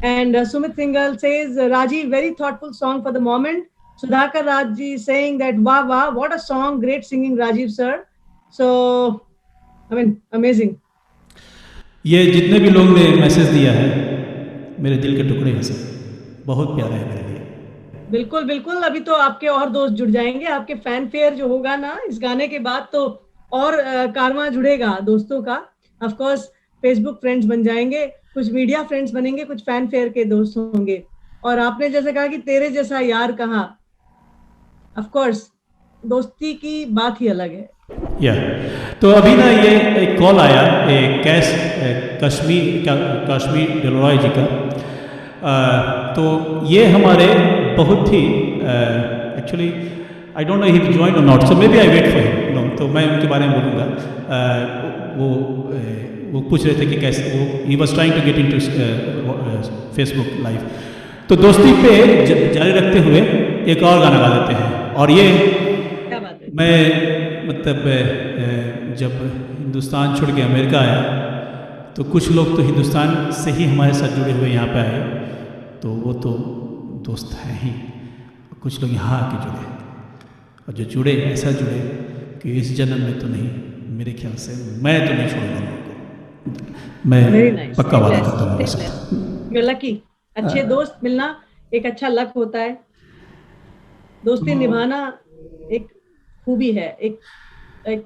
And Sumit Singal says Rajeev very thoughtful song for the moment. Sudhakar Raj ji saying that वाह वाह what a song, great singing Rajeev sir. So I mean amazing. ये जितने भी लोग ने मैसेज दिया है मेरे दिल के टुकड़े हैं सर, बहुत प्यारा है मेरे लिए। बिल्कुल बिल्कुल, अभी तो आपके और दोस्त जुड़ जाएंगे, आपके फैन फेयर जो होगा ना इस गाने के बाद, तो और कारवां जुड़ेगा दोस्तों का। ऑफ कोर्स फेसबुक फ्रेंड्स बन जाएंगे, कुछ मीडिया फ्रेंड्स बनेंगे, कुछ फैन फेयर के दोस्त होंगे। और आपने जैसे कहा कि तेरे जैसा यार कहाँ, ऑफ कोर्स दोस्ती की बात ही अलग है। या तो अभी ना ये एक कॉल आया कश्मीर डलोराय जी का। तो ये हमारे बहुत ही actually I don't know he join और not, so maybe I wait for him no. तो मैं उनके बारे में बोलूँगा। वो पूछ रहे थे कि कैसे वो he was trying to get into Facebook live. तो दोस्ती पे जारी रखते हुए एक और गाना गा देते हैं। और ये क्या बात है। मैं मतलब जब हिंदुस्तान छोड़ के अमेरिका आया तो कुछ लोग तो हिंदुस्तान से ही हमारे साथ जुड़े हुए यहाँ पे आए, तो वो तो दोस्त हैं ही। कुछ लोग यहाँ आके जुड़े, और जो जुड़े ऐसा जुड़े कि इस जन्म में तो नहीं, मेरे ख्याल से मैं तो नहीं छोड़ूंगा। मैं Very nice. पक्का वादा Blessed. करता हूँ Stay आपके blessed. साथ। You're lucky. अच्छे दोस्त मिलना एक अच्छा लक होता है। दोस्ती निभाना एक खूबी है, एक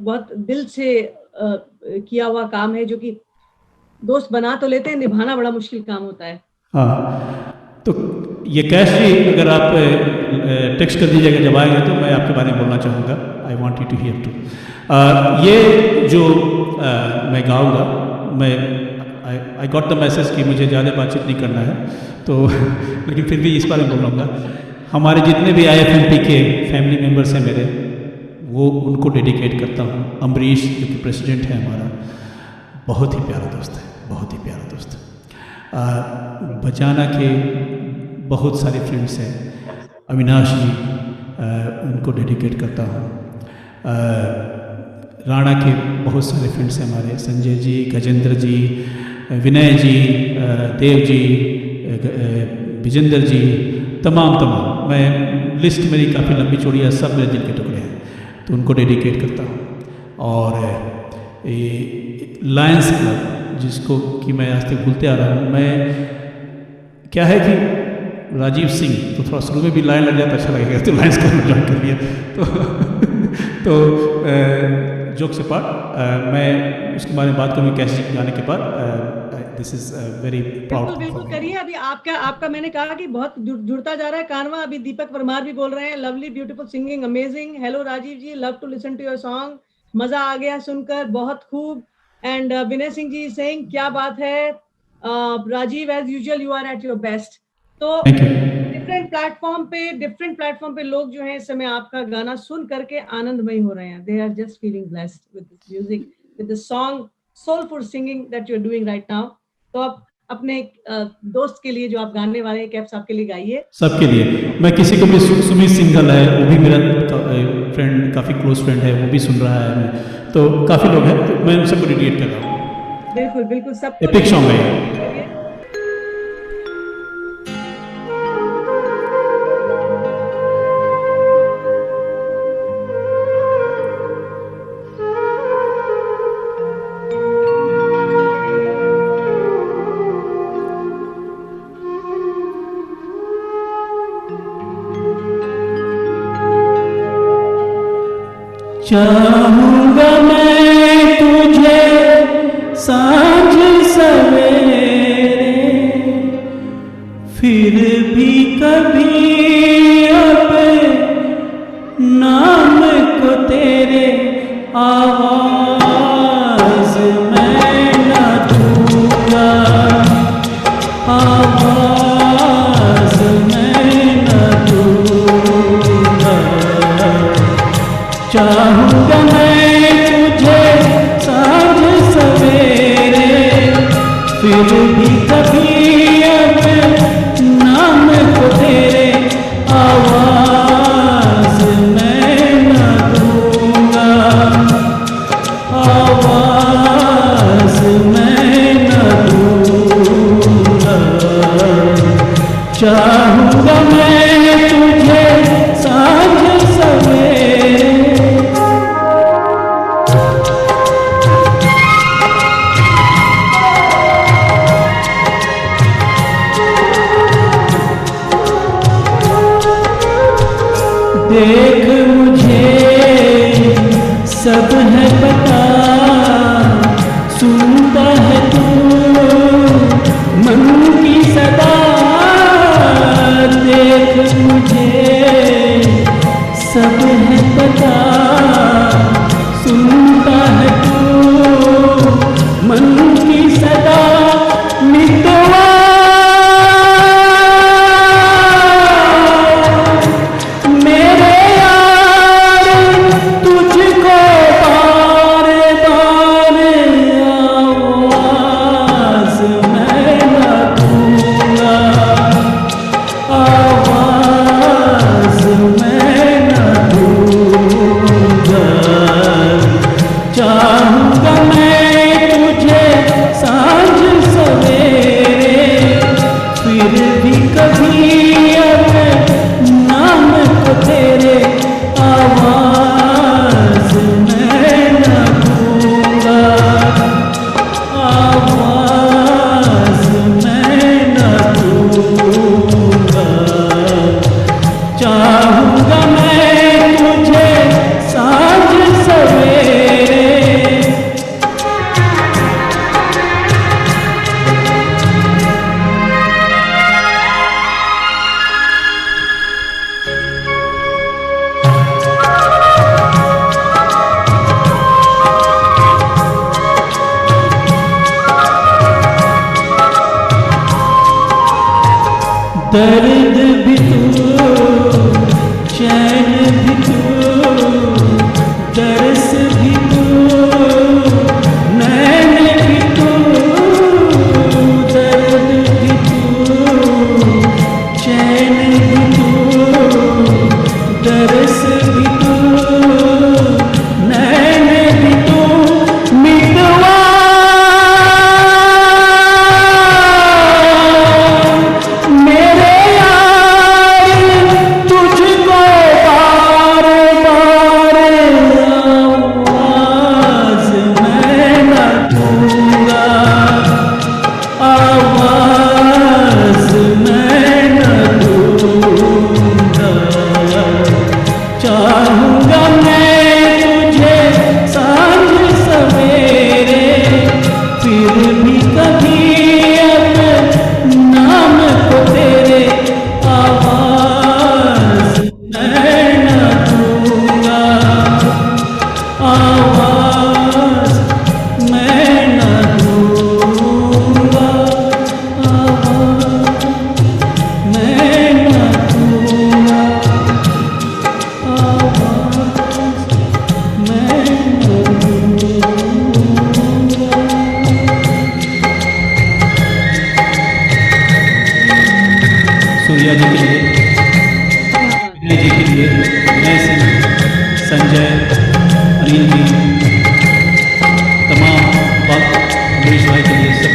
बहुत दिल से किया हुआ काम है, जो कि दोस्त बना तो लेते हैं, निभाना बड़ा मुश्किल काम होता है। हाँ, तो ये कैश जी अगर आप टेक्स्ट कर दीजिएगा जब आएंगे तो मैं आपके बारे में बोलना चाहूँगा। I want you to hear too. ये जो मैं गाऊँगा, मैं आई गॉट द मैसेज कि मुझे ज़्यादा बातचीत नहीं करना है, तो लेकिन फिर भी इस बारे में बोलूँगा। हमारे जितने भी IFMP के फैमिली मेम्बर्स हैं मेरे, वो उनको डेडिकेट करता हूँ। अम्बरीश जो कि प्रेसिडेंट है हमारा, बहुत ही प्यारा दोस्त है, बहुत ही प्यारा दोस्त है। बचाना के बहुत सारे फ्रेंड्स हैं, अविनाश जी, उनको डेडिकेट करता हूँ। राणा के बहुत सारे फ्रेंड्स हैं हमारे, संजय जी, गजेंद्र जी, विनय जी, देव जी, विजेंद्र जी, तमाम मैं लिस्ट मेरी काफ़ी लंबी चौड़ी है, सब मेरे दिल के टुकड़े हैं, तो उनको डेडिकेट करता हूँ। और लायंस क्लब जिसको कि मैं आज तक भूलते आ रहा हूँ, मैं क्या है कि राजीव सिंह, तो थोड़ा शुरू में भी लाइन लग जाता अच्छा लगेगा, तो लायंस क्लब में ज्वाइन कर लिया। तो जोक से पार्ट, मैं उसके बारे में बात करूँगी कैसे गाने के बाद। This is very proud. बिल्कुल करिए। अभी आपका मैंने कहा कि बहुत जुड़ता जा रहा है कानवा। अभी दीपक परमार भी बोल रहे हैं, lovely beautiful singing amazing. Hello Rajeev ji, love to listen to your song, मजा आ गया सुनकर, बहुत खूब। एंड विनय सिंह जी सेइंग क्या बात है Rajeev, as usual you are at your best. तो डिफरेंट प्लेटफॉर्म पे लोग जो है इस समय आपका गाना सुन करके आनंदमय हो रहे हैं। They are just feeling blessed with this music, with the song soulful singing that you are doing right now. तो आप अपने दोस्त के लिए जो आप गाने वाले हैं, कैप्स आपके लिए गाइए। सबके लिए। मैं किसी को भी, सुमित सिंघल है, वो भी मेरा फ्रेंड, काफ़ी क्लोज फ्रेंड है, वो भी सुन रहा है, तो काफ़ी लोग हैं, तो मैं उन सबको डेडिकेट कर रहा हूँ। बिल्कुल बिल्कुल, सब एपिक सॉन्ग है। चाहूंगा मैं तुझे सांझ सवेरे, फिर भी कभी अपने नाम को तेरे आवाज मैं न दूंगा, आवाज मैं न दूंगा। चाहूंगा मैं तुझे सांझ सवेरे, फिर भी कभी अपने नाम को तेरे आवाज मैं न दूंगा, आवाज मैं न दूंगा। चाहूंगा मैं तुझे सांझ सवेरे। देख मुझे सब है पता, सुनता है तू मन की सदा। देख मुझे सब है पता, सुनता है तू मन की सदा। मितवा दर्द भी तू, चैन भी तू, दर्स भी तू, नैन भी तू, दर्द भी तू, चैन भी तू, दर्स भी तू, नैन भी तू, मिटवा मेरे यार तुझको बार बार आवाज मैं न दूंगा, आवाज मैं न दूंगा, चाहूंगा मैं तुझे सांझ सवेरे, फिर भी कभी अब नाम को तेरे, आवाज मैं न दूंगा, आवाज मैं न दूंगा, आवाज मैं न दूंगा, आवाज मैं न दूंगा। सूर्या जी के लिए, विनय जी के लिए, विनय सिंह, संजय, अनिल जी, तमाम अमरीश भाई के लिए सब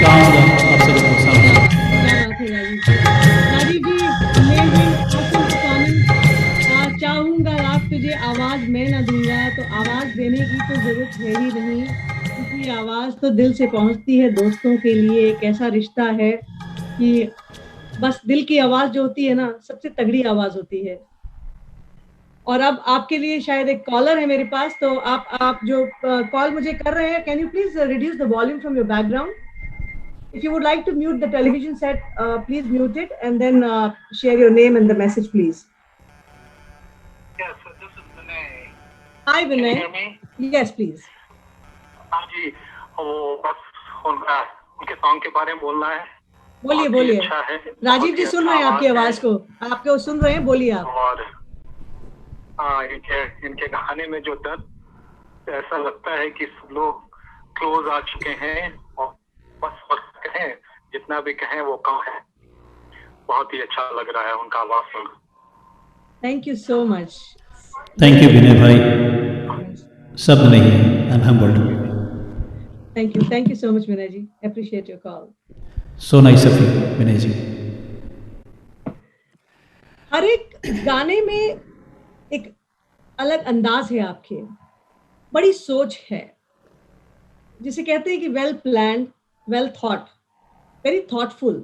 चाहूँगा आप सबको सामने। क्या बात है राजीव जी, amazing, awesome performance। चाहूंगा रात तुझे, आवाज मैं ना दूंगा, तो आवाज देने की तो जरूरत है ही नहीं, क्योंकि आवाज तो दिल से पहुंचती है। दोस्तों के लिए एक ऐसा रिश्ता है कि बस दिल की आवाज जो होती है ना, सबसे तगड़ी आवाज होती है। और अब आपके लिए शायद एक कॉलर है मेरे पास, तो आप जो कॉल मुझे कर रहे हैं, can you please reduce the volume from your background? If you would like to mute the television set, please mute it and then share your name and the message, please. Yes, so this is Vinay. Hi, Can Vinay. you hear me? Yes, please. हाँ जी, वो बस उनके song के बारे में बोलना है। बोलिए बहुत ही बोलिए। अच्छा है, राजीव बहुत जी ही सुन अच्छा रहे हैं आपकी आवाज है। को, आपको सुन रहे हैं, बोलिए आप। और हाँ, इनके गाने में जो दर्द, ऐसा लगता है कि सब लोग क्लोज आ चुके हैं और बस कहें, जितना भी कहें वो कम है। बहुत ही अच्छा लग रहा है उनका आवाज सुन। Thank you so much. Thank you Vinay भाई, सब नहीं है, I am humbled. Thank you so much, Vinay ji. Appreciate your call. So nice of you Vinay ji. हर एक गाने में एक अलग अंदाज है आपके, बड़ी सोच है, जिसे कहते हैं कि well planned, well thought, very thoughtful.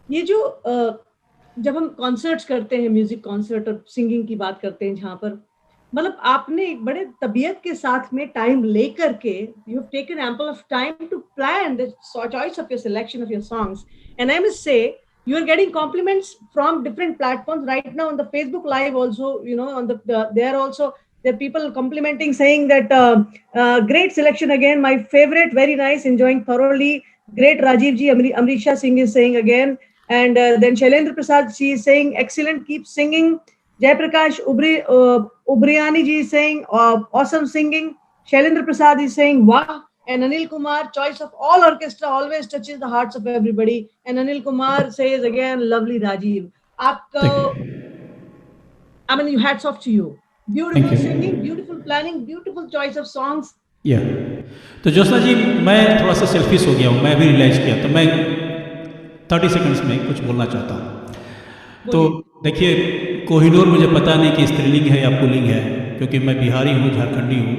ये जो जब हम कॉन्सर्ट्स करते हैं, म्यूजिक कॉन्सर्ट और सिंगिंग की बात करते हैं, जहाँ पर मतलब आपने एक बड़े तबीयत के साथ में टाइम लेकर के, you have taken ample of time to plan the choice of your selection of your songs, and I must say you are getting compliments from different platforms right now on the Facebook live also, you know, on there are people complimenting, saying that great selection again, my favorite, very nice, enjoying thoroughly, great Rajiv ji, Amrisha Singh is saying again, and then Shailendra Prasad, she is saying excellent, keep singing. Jay Prakash Ubriani ji is saying awesome singing. Shailendra Prasad is saying wow. And Anil Kumar, choice of all orchestra, always touches the hearts of everybody. And Anil Kumar says again, lovely Rajiv. Aapko, I mean, hats off to you. Beautiful singing, beautiful planning, beautiful choice of songs. या तो ज्योत्सना जी, मैं थोड़ा सा selfish हो गया हूँ, मैं भी रियलाइज किया, तो मैं 30 सेकंड्स में कुछ बोलना चाहता हूँ। तो देखिए, कोहिनूर मुझे पता नहीं कि स्त्रीलिंग है या पुल्लिंग है, क्योंकि मैं बिहारी हूँ, झारखंडी हूँ,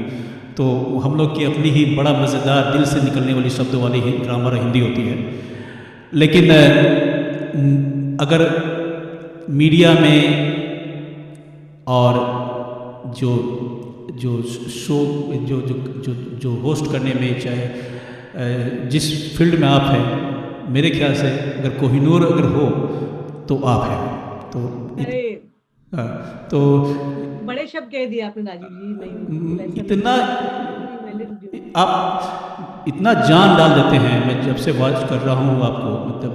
तो हम लोग की अपनी ही बड़ा मज़ेदार दिल से निकलने वाली शब्दों वाली ग्रामर हिंदी होती है। लेकिन अगर मीडिया में और जो जो शो जो जो जो जो होस्ट करने में, चाहे जिस फील्ड में आप हैं, मेरे ख्याल से अगर कोहिनूर अगर हो तो आप हैं। तो बड़े शब्द कह दिए आपने राजीव जी। नहीं, इतना आप इतना जान डाल देते हैं। मैं जब से वॉच कर रहा हूँ आपको, मतलब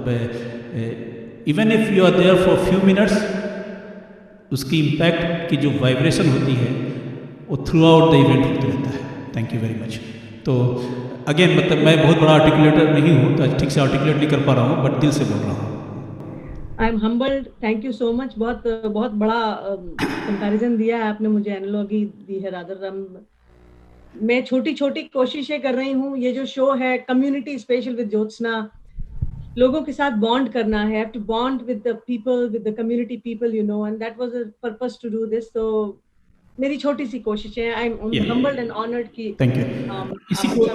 even if you are there for few minutes, उसकी इम्पैक्ट की जो वाइब्रेशन होती है वो थ्रू आउट द इवेंट होते रहता है। Thank you very much. तो अगेन मतलब मैं बहुत बड़ा आर्टिकुलेटर नहीं हूँ, तो ठीक से आर्टिकुलेट नहीं कर पा रहा हूँ, बट दिल से बोल रहा हूँ। आई am humbled, thank you so much. बहुत बड़ा कंपैरिजन दिया है आपने मुझे, एनालॉजी दी है रादर। मैं छोटी छोटी कोशिशें कर रही हूँ। ये जो शो है कम्युनिटी स्पेशल विद ज्योत्सना, लोगों के साथ बॉन्ड करना है, to bond with the people, with the community people, you know, and that was the purpose to do this. तो मेरी छोटी सी कोशिश है। I am humbled and honoured कि थैंक यू। इसी को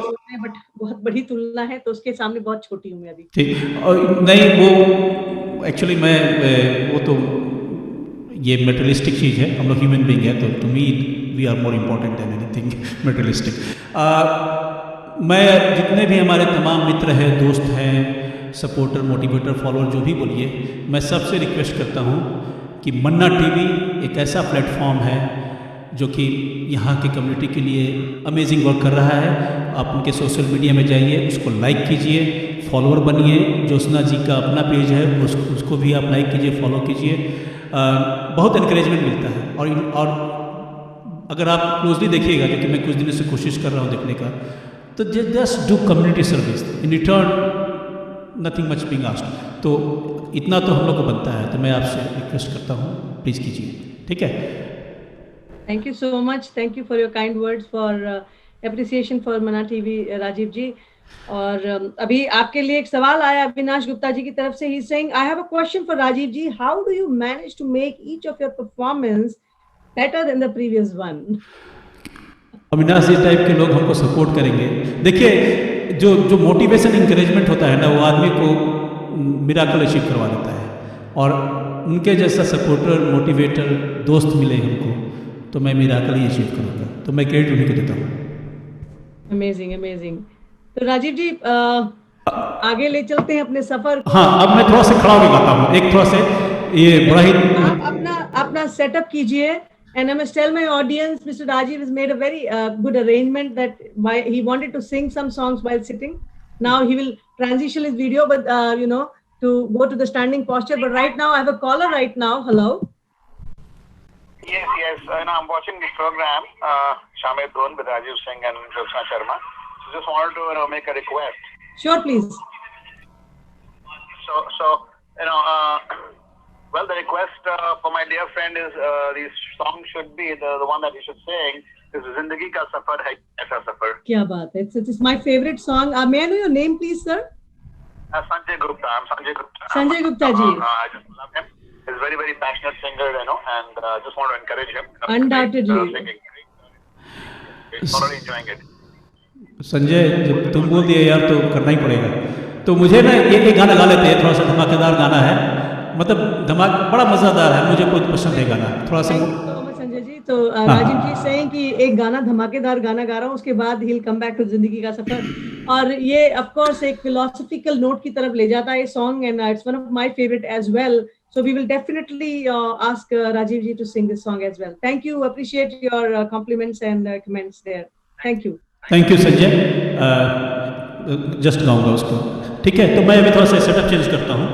बट बहुत बड़ी तुलना है, तो उसके सामने बहुत छोटी हूँ मैं अभी। ठीक, और नहीं वो एक्चुअली मैं वो तो ये मेटेरियलिस्टिक चीज़ है, हम लोग ह्यूमन बीइंग है, तो to me we are more important than anything materialistic. मैं जितने भी हमारे तमाम मित्र हैं, दोस्त हैं, सपोर्टर, मोटिवेटर, फॉलोअर, जो भी बोलिए, मैं सबसे रिक्वेस्ट करता हूँ कि मन्ना टीवी एक ऐसा प्लेटफॉर्म है जो कि यहाँ की कम्युनिटी के लिए अमेजिंग वर्क कर रहा है। आप उनके सोशल मीडिया में जाइए, उसको लाइक कीजिए, फॉलोअर बनिए। ज्योत्सना जी का अपना पेज है, उसको भी आप लाइक कीजिए, फॉलो कीजिए। बहुत इनकरेजमेंट मिलता है। और अगर आप क्लोजली देखिएगा, क्योंकि मैं कुछ दिनों से कोशिश कर रहा हूँ देखने का, तो just do community service, in return nothing much being asked. तो इतना तो हम लोग को बनता है, तो मैं आपसे रिक्वेस्ट करता हूँ, प्लीज़ कीजिए, ठीक है। Thank you so much, thank you for your kind words, for appreciation for Manna TV, Rajiv ji. और अभी आपके लिए एक सवाल आया अविनाश गुप्ता जी की तरफ से। He saying, I have a question for Rajeev ji, how do you manage to make each of your performance better than the previous one? Avinash ji type के लोग हमको सपोर्ट करेंगे। देखिए, जो मोटिवेशन इंकरेजमेंट होता है ना, वो आदमी को मिराकल अचीव करवा देता है। और उनके जैसा सपोर्टर, मोटिवेटर, दोस्त मिले हमको, तो मैं मिराकल ही अचीव करूँगा। तो मैं क्रेडिट उन्हीं को देता हूँ। Amazing, amazing. तो राजीव जी आगे ले चलते हैं अपने सफर को। हाँ, अब मैं थोड़ा सा खड़ा होकर गाता हूँ, एक थोड़ा से ये बड़ा ही आप अपना सेटअप कीजिए। And I must tell my audience, Mr. Rajiv has made a very good arrangement that why he wanted to sing some songs while sitting. Now he will transition his video, but you know, to go to the standing posture. But right now, I have a caller right now. Hello. Yes. I'm watching this program, Shamir Dhun with Rajiv Singh and Jyotsna Sharma. So just wanted to make a request. Sure, please. So well, the request for my dear friend is these songs should be the one that he should sing is Zindagi Ka Safar Hai Aisa Safar. Kya baat hai! It's my favorite song. May I know your name, please, sir? Sanjay Gupta. I'm Sanjay Gupta. Sanjay Gupta ji. I just love him. He's a very, very passionate singer, and just want to encourage him. Undoubtedly. Singing. He's thoroughly enjoying it. Sanjay, जब तुम बोल दिए यार, तो करना ही पड़ेगा। तो मुझे ना एक गाना गा लेते हैं, थोड़ा सा धमाकेदार गाना है, मतलब बड़ा मज़ेदार है, मुझे बहुत पसंद है गाना, थोड़ा सा। संजय जी, तो राजीव जी सेइंग कि एक गाना धमाकेदार गाना गा रहा हूँ, उसके बाद ही कम बैक टू जिंदगी का सफर। और ये ऑफ कोर्स एक फिलोसॉफिकल नोट की तरफ ले जाता है song, and it's one of my favourite as well. So we will definitely ask Rajiv ji to sing this song as well. Thank you, appreciate your compliments and comments there. Thank you Sanjay. Just गाऊंगा उसको, ठीक है। तो मैं अभी थोड़ा सा setup change करता हूँ।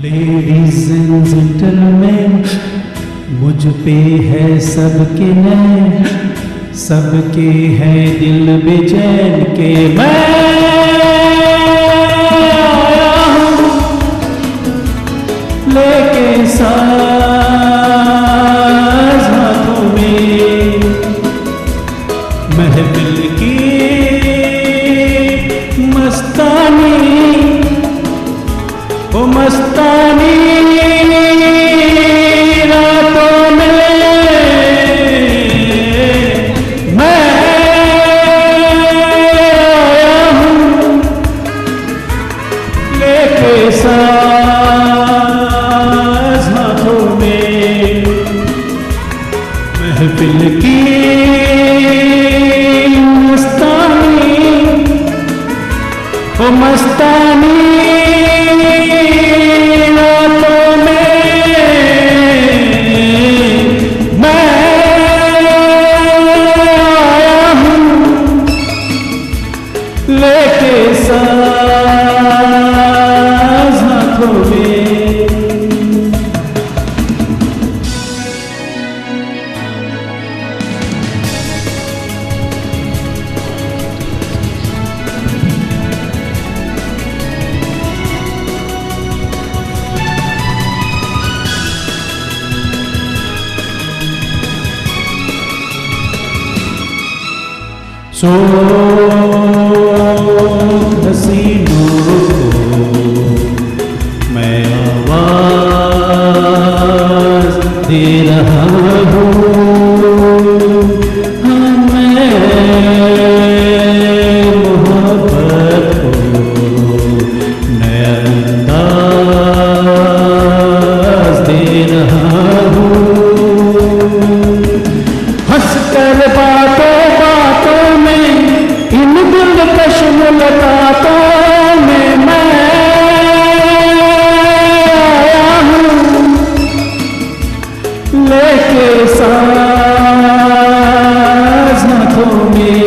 Ladies and gentlemen, मुझ पे है सबके नैन, सबके हैं दिल बेचैन के मैं आया हूँ लेके साज हाथों में, महफिल की मस्तानी, वो मस्तानी रातों में मैं आया हूँ लेके साज हाथों में, महफिल की मस्तानी, वो मस्तानी रातों में सो हसीनों को मैं आवाज दे रहा हूँ, हाँ मैं मोहब्बत को नया अंदाज दे रहा हूँ। हंस कर बातों बातों में इन दिलकश मुलाकातों में मैं आया हूँ, लेके साज हाथों में।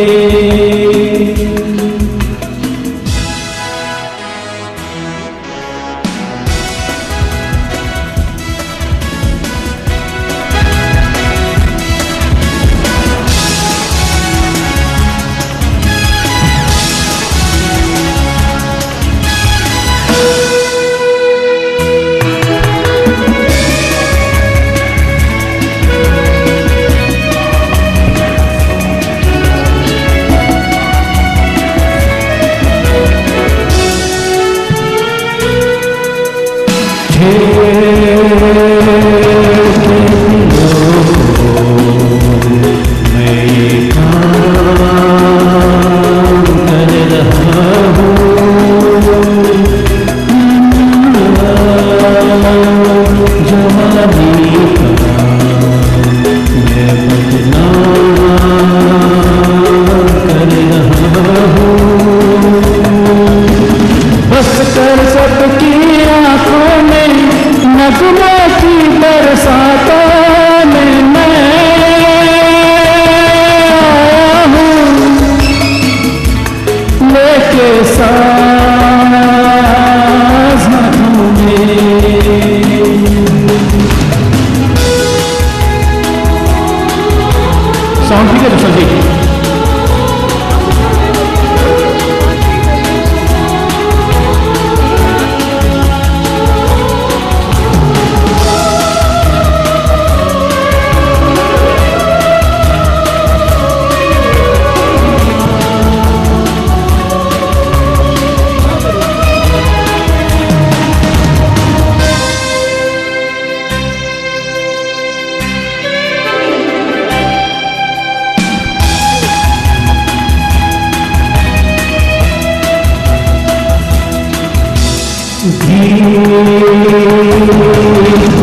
साउंड ठीक है तो सर जी?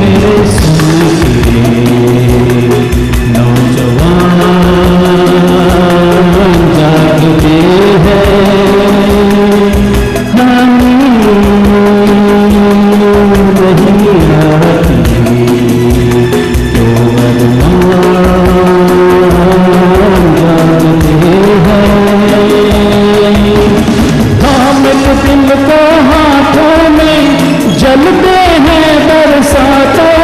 मेरे सुनके नौजवान जागते हैं, हम नहीं आती तो अरमान जागते हैं। हम दिल को हाथों में जलते हैं बरसातों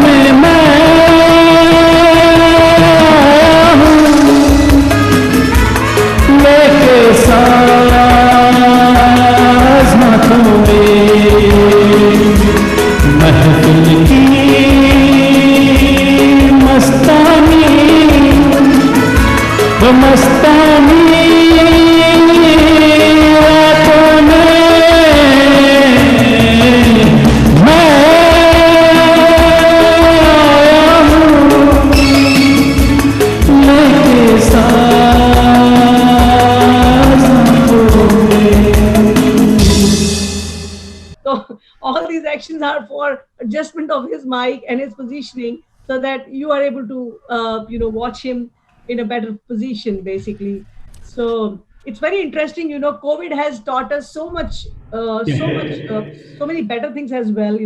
में मैं आया हूँ, लेके साज हाथों में। महफिल की मस्तानी वो मस्तानी all these actions are for adjustment of his mic and his positioning so that you are able to watch him in a better position basically. So it's very interesting, COVID has taught us so many better things as well.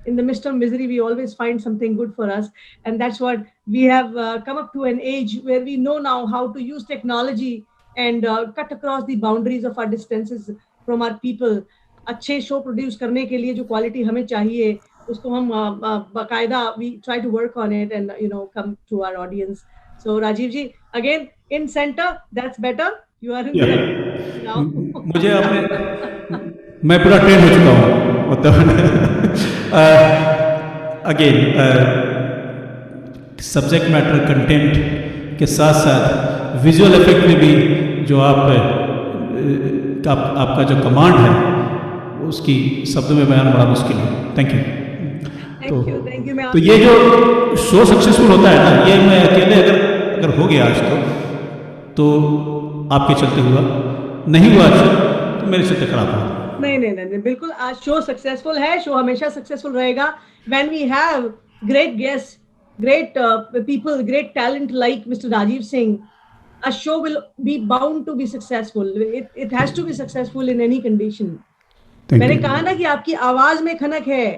In the midst of misery we always find something good for us, and that's what we have come up to an age where we know now how to use technology and cut across the boundaries of our distances from our people. अच्छे show produce करने के लिए जो quality हमें चाहिए उसको हम बाकायदा we try to work on it and come to our audience. So Rajeev ji, again in centre, that's better. You are in now. मुझे अपने मैं पूरा ट्रेन हो चुका हूँ मतलब अगेन सब्जेक्ट मैटर कंटेंट के साथ साथ विजुअल इफेक्ट में भी जो आपका जो कमांड है उसकी शब्दों में बयान बड़ा मुश्किल है। Thank you. Thank you. तो ये जो शो सक्सेसफुल होता है ना, ये मैं अकेले अगर हो गया आज तो आपके चलते हुआ, नहीं हुआ तो मेरे चलते खराब हुआ। नहीं, बिल्कुल आज शो सक्सेसफुल है, शो हमेशा सक्सेसफुल रहेगा। When we have great guest, great people, great talent like Mr. Rajiv Singh, a show will be bound to be successful. It has to be successful in any condition. मैंने कहा ना कि आपकी आवाज में खनक है,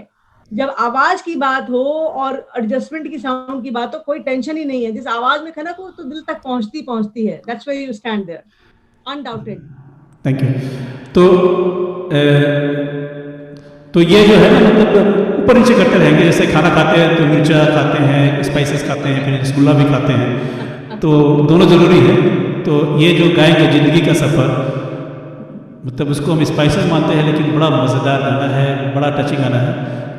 जब आवाज की बात हो और एडजस्टमेंट की साउंड की बात हो, कोई टेंशन ही नहीं है। जिस आवाज में खनक हो तो दिल तक पहुंचती है। That's why you stand there, undoubted. Thank you. तो ये जो है ना, मतलब ऊपर नीचे करते रहेंगे। जैसे खाना खाते हैं तो मिर्चा खाते हैं, स्पाइसेस खाते हैं, फिर रसगुल्ला भी खाते हैं, तो दोनों ज़रूरी है। तो ये जो गाएंगे ज़िंदगी का सफ़र, मतलब उसको हम स्पाइसेस मानते हैं, लेकिन बड़ा मज़ेदार गाना है, बड़ा टचिंग गाना है।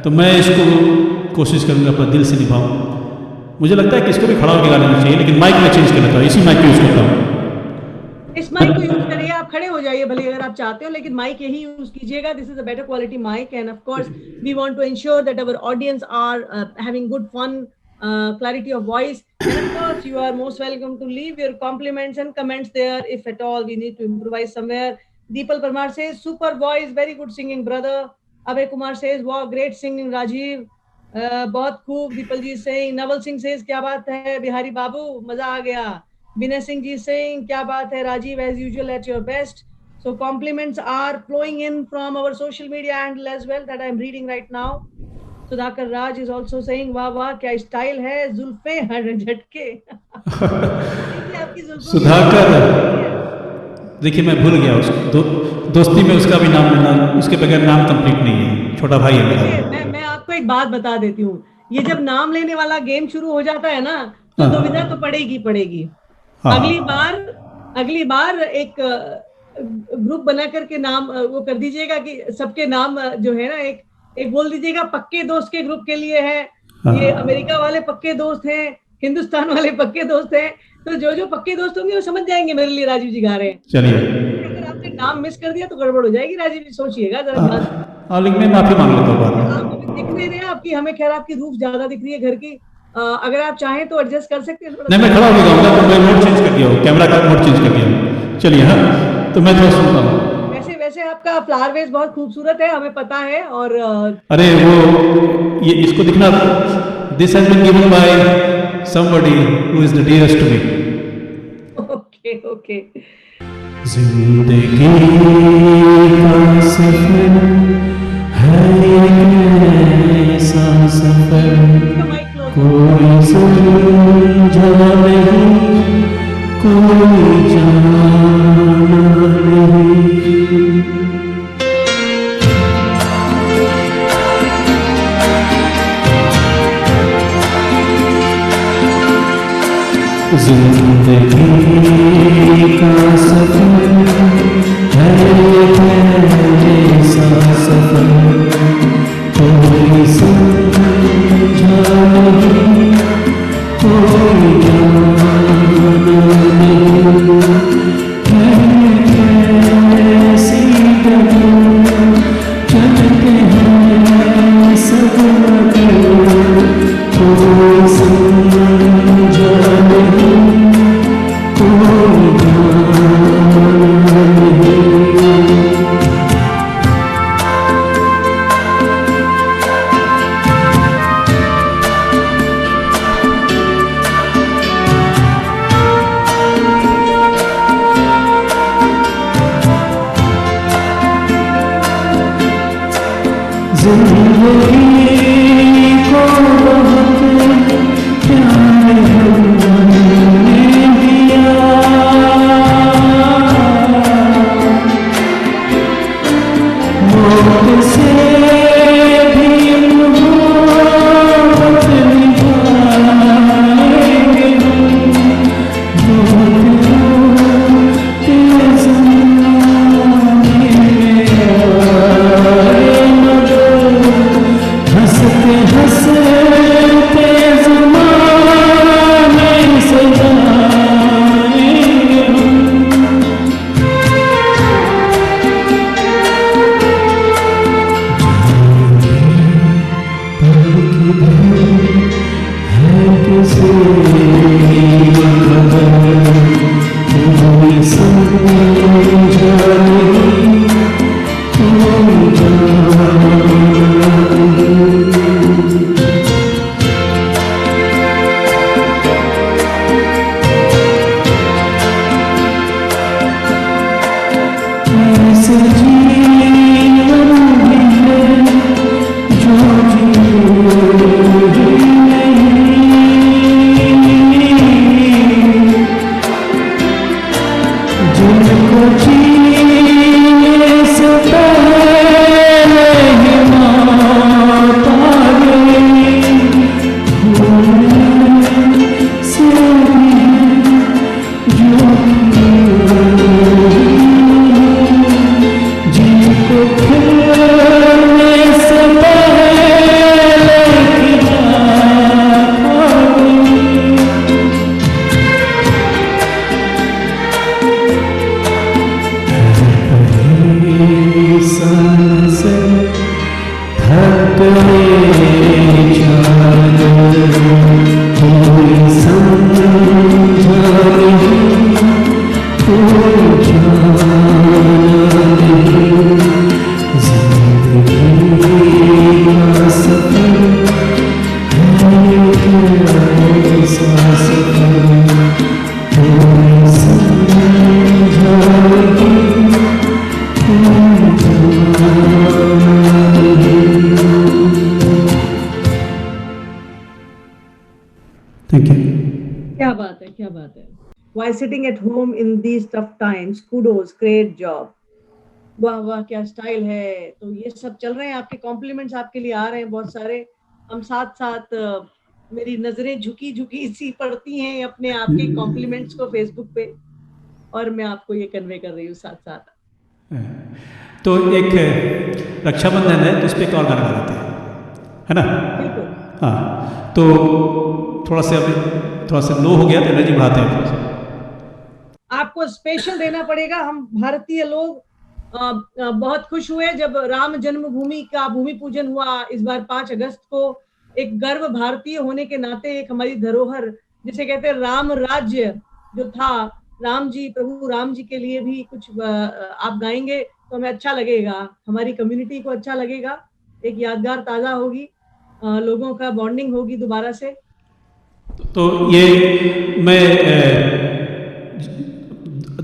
तो मैं इसको कोशिश करूँगा अपना दिल से निभाऊँ। मुझे लगता है कि इसको भी खड़ा होकर गाना चाहिए, लेकिन माइक में चेंज कर लेता हूँ, इसी माइक को यूज़ करता हूँ। इस माइक को यूज करिए, आप खड़े हो जाइए भले अगर आप चाहते हो, लेकिन माइक यही यूज कीजिएगा। This is a better quality mic, and of course we want to ensure that our audience are having good fun, clarity of voice, and of course you are most welcome to leave your compliments and comments there if at all we need to improvise somewhere. Deepal Parmar says super voice, very good singing brother. Abhay Kumar says wow, great singing Rajiv, बहुत खूब। The people जी saying, Naval Singh says क्या बात है बिहारी बाबू, मजा आ गया। Vinay Singh ji saying क्या बात है Rajiv, as usual at your best. So compliments are flowing in from our social media handle as well that I am reading right now. Sudhakar Raj is also saying वाह वाह क्या style है, जुल्फे झटके। सुधाकर, देखिए मैं भूल गया उसको, दोस्ती में उसका भी नाम लेना, उसके बगैर नाम कंप्लीट नहीं है, छोटा भाई है मेरा। मैं आपको एक बात बता देती हूँ, ये जब नाम लेने वाला गेम शुरू हो जाता है ना, तो दुविधा तो पड़ेगी। अगली बार एक ग्रुप बना करके नाम वो कर दीजिएगा कि सबके नाम जो है ना, एक बोल दीजिएगा पक्के दोस्त के ग्रुप के लिए है, ये अमेरिका वाले पक्के दोस्त हैं, हिंदुस्तान वाले पक्के दोस्त हैं। तो जो पक्के दोस्त होंगे वो समझ जाएंगे मेरे लिए राजीव जी गा रहे हैं। चलिए, अगर आपने नाम मिस कर दिया तो गड़बड़ हो जाएगी राजीव जी, सोचिएगा जरा। लेकिन मैं माफी मांग लेता हूँ। आप दिख नहीं रहे आपकी, हमें खैर आपकी रूफ ज्यादा दिख रही है घर की, अगर आप चाहें तो एडजस्ट कर सकते हैं। नहीं, मैं खड़ा हो जाऊंगा, तो मैं मोड चेंज कर दिया हूँ, कैमरा का मोड चेंज कर दिया हूँ। चलिए, हाँ, तो मैं थोड़ा सुनता हूँ। वैसे आपका फ्लावर वेस बहुत खूबसूरत है, हमें पता है। और अरे वो ये इसको दिखना, this has been given by somebody who is the dearest to me. Okay. जिंदगी का सफर है ऐसा सफर, कोई समझा नहीं, कोई जाना नहीं। जिंदगी का सफर है ऐसा सफर, कोई समझा नहीं, कोई जाना नहीं। कैसी डगर चलते हैं सब मगर, कोई समझा नहीं, कोई जाना जिनको जीने से पहले ही मौत आ गई, भूलने से भी जो जिनको खिलने से पहले ही रात आ गई। सन से थक गए चादर, कोई समझा नहीं, कोई जाना नहीं, जिंदगी का सफर है कैसा सफर, कोई समझा नहीं। Thank you. क्या बात है, क्या बात है. While sitting at home in these tough times, kudos, great job. वाह वाह, क्या स्टाइल है. तो ये सब चल रहे हैं, आपके कॉम्प्लीमेंट्स आपके लिए आ रहे हैं बहुत सारे. हम साथ साथ मेरी नजरें झुकी झुकी सी पड़ती हैं अपने आपके कॉम्प्लीमेंट्स को फेसबुक पे, और मैं आपको ये कन्वे कर रही हूँ साथ साथ. तो एक रक्षाबंधन है तो इस पे एक और गाना गा देते हैं, है ना? बिल्कुल. हाँ, तो थोड़ा सा लो हो गया तो एनर्जी बढ़ाते हैं थोड़ा सा. आपको स्पेशल देना पड़ेगा. हम भारतीय लोग बहुत खुश हुए जब राम जन्मभूमि का भूमि पूजन हुआ इस बार 5 अगस्त को. एक गर्व भारतीय होने के नाते, एक हमारी धरोहर जिसे कहते हैं राम राज्य जो था, राम जी, प्रभु राम जी के लिए भी कुछ आप गाएंगे तो हमें अच्छा लगेगा, हमारी कम्युनिटी को अच्छा लगेगा, एक यादगार ताजा होगी, लोगों का बॉन्डिंग होगी दोबारा से. तो ये मैं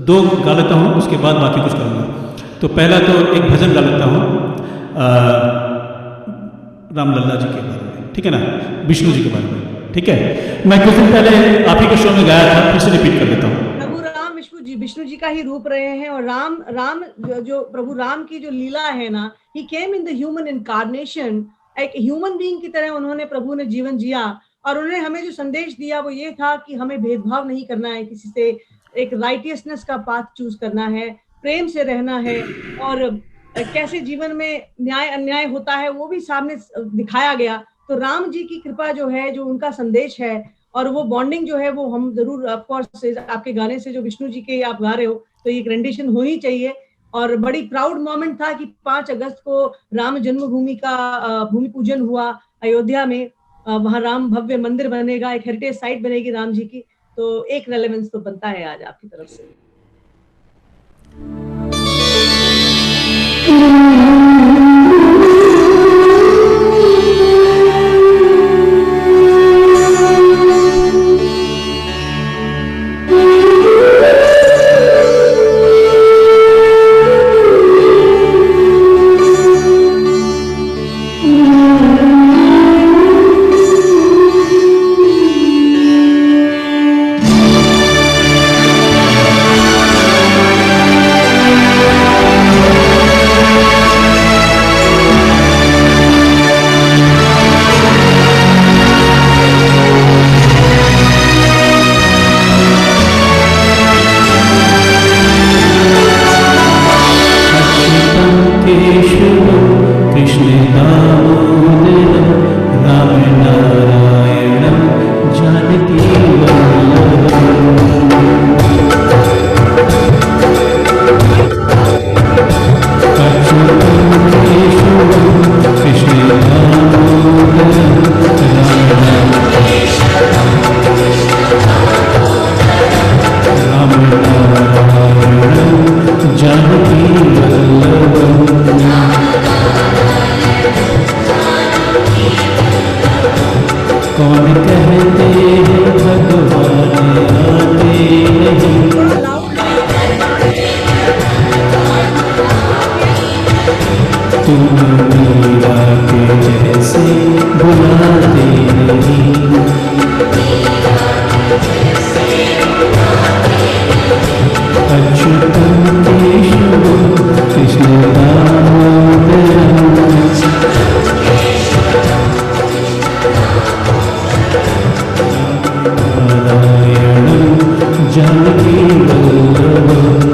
2 गा लेता हूँ, उसके बाद बाकी कुछ करूँगा. तो पहला तो एक भजन गा लेता हूँ रामलल्ला जी के बारे में, ठीक है ना, विष्णु जी के बारे में, ठीक है. मैं कुछ दिन पहले आप ही के शो में गाया था, फिर से रिपीट कर देता हूँ. प्रभु राम विष्णु जी का ही रूप रहे हैं, और राम जो प्रभु राम की जो लीला है ना, ही केम इन द ह्यूमन इनकार्नेशन. एक ह्यूमन बीइंग की तरह उन्होंने, प्रभु ने जीवन जिया, और उन्होंने हमें जो संदेश दिया वो ये था कि हमें भेदभाव नहीं करना है किसी से, एक राइटियसनेस का पाथ चूज करना है, प्रेम से रहना है, और कैसे जीवन में न्याय अन्याय होता है वो भी सामने दिखाया गया. तो राम जी की कृपा जो है, जो उनका संदेश है, और वो बॉन्डिंग जो है, वो हम जरूर, ऑफ कोर्स आपके गाने से जो विष्णु जी के आप गा रहे हो, तो ये रेंडिशन होनी चाहिए. और बड़ी प्राउड मोमेंट था कि 5 अगस्त को राम जन्मभूमि का भूमि पूजन हुआ अयोध्या में. वहां राम भव्य मंदिर बनेगा, एक हेरिटेज साइट बनेगी राम जी की. तो एक रेलेवेंस तो बनता है आज आपकी तरफ से. अच्युतं केशवं कृष्ण दामोदरं नारायणं जानकी वल्लभम्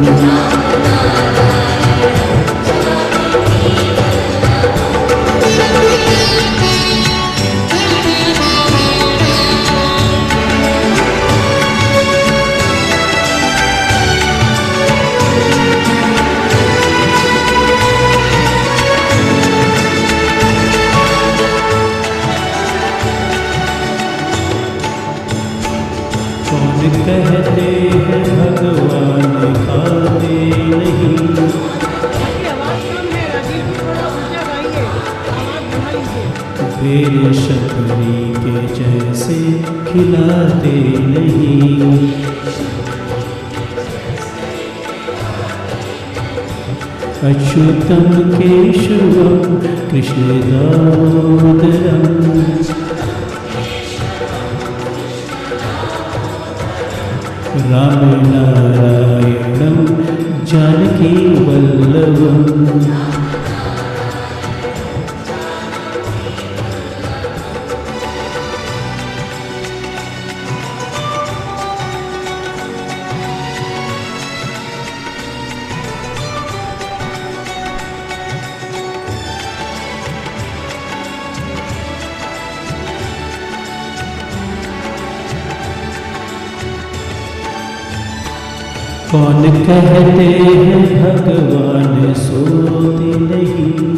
कहते हैं भगवान खाते नहीं। आपकी आवाज कम है राजीव जी, थोड़ा ऊंचा गाइए, आवाज बढ़ा लीजिए। बेर शक्करी के जैसे खिलाते नहीं। अच्युतं केशवं कृष्ण दामोदरम् राम नारायणं जानकी वल्लभम् कौन कहते हैं भगवान सोते नहीं।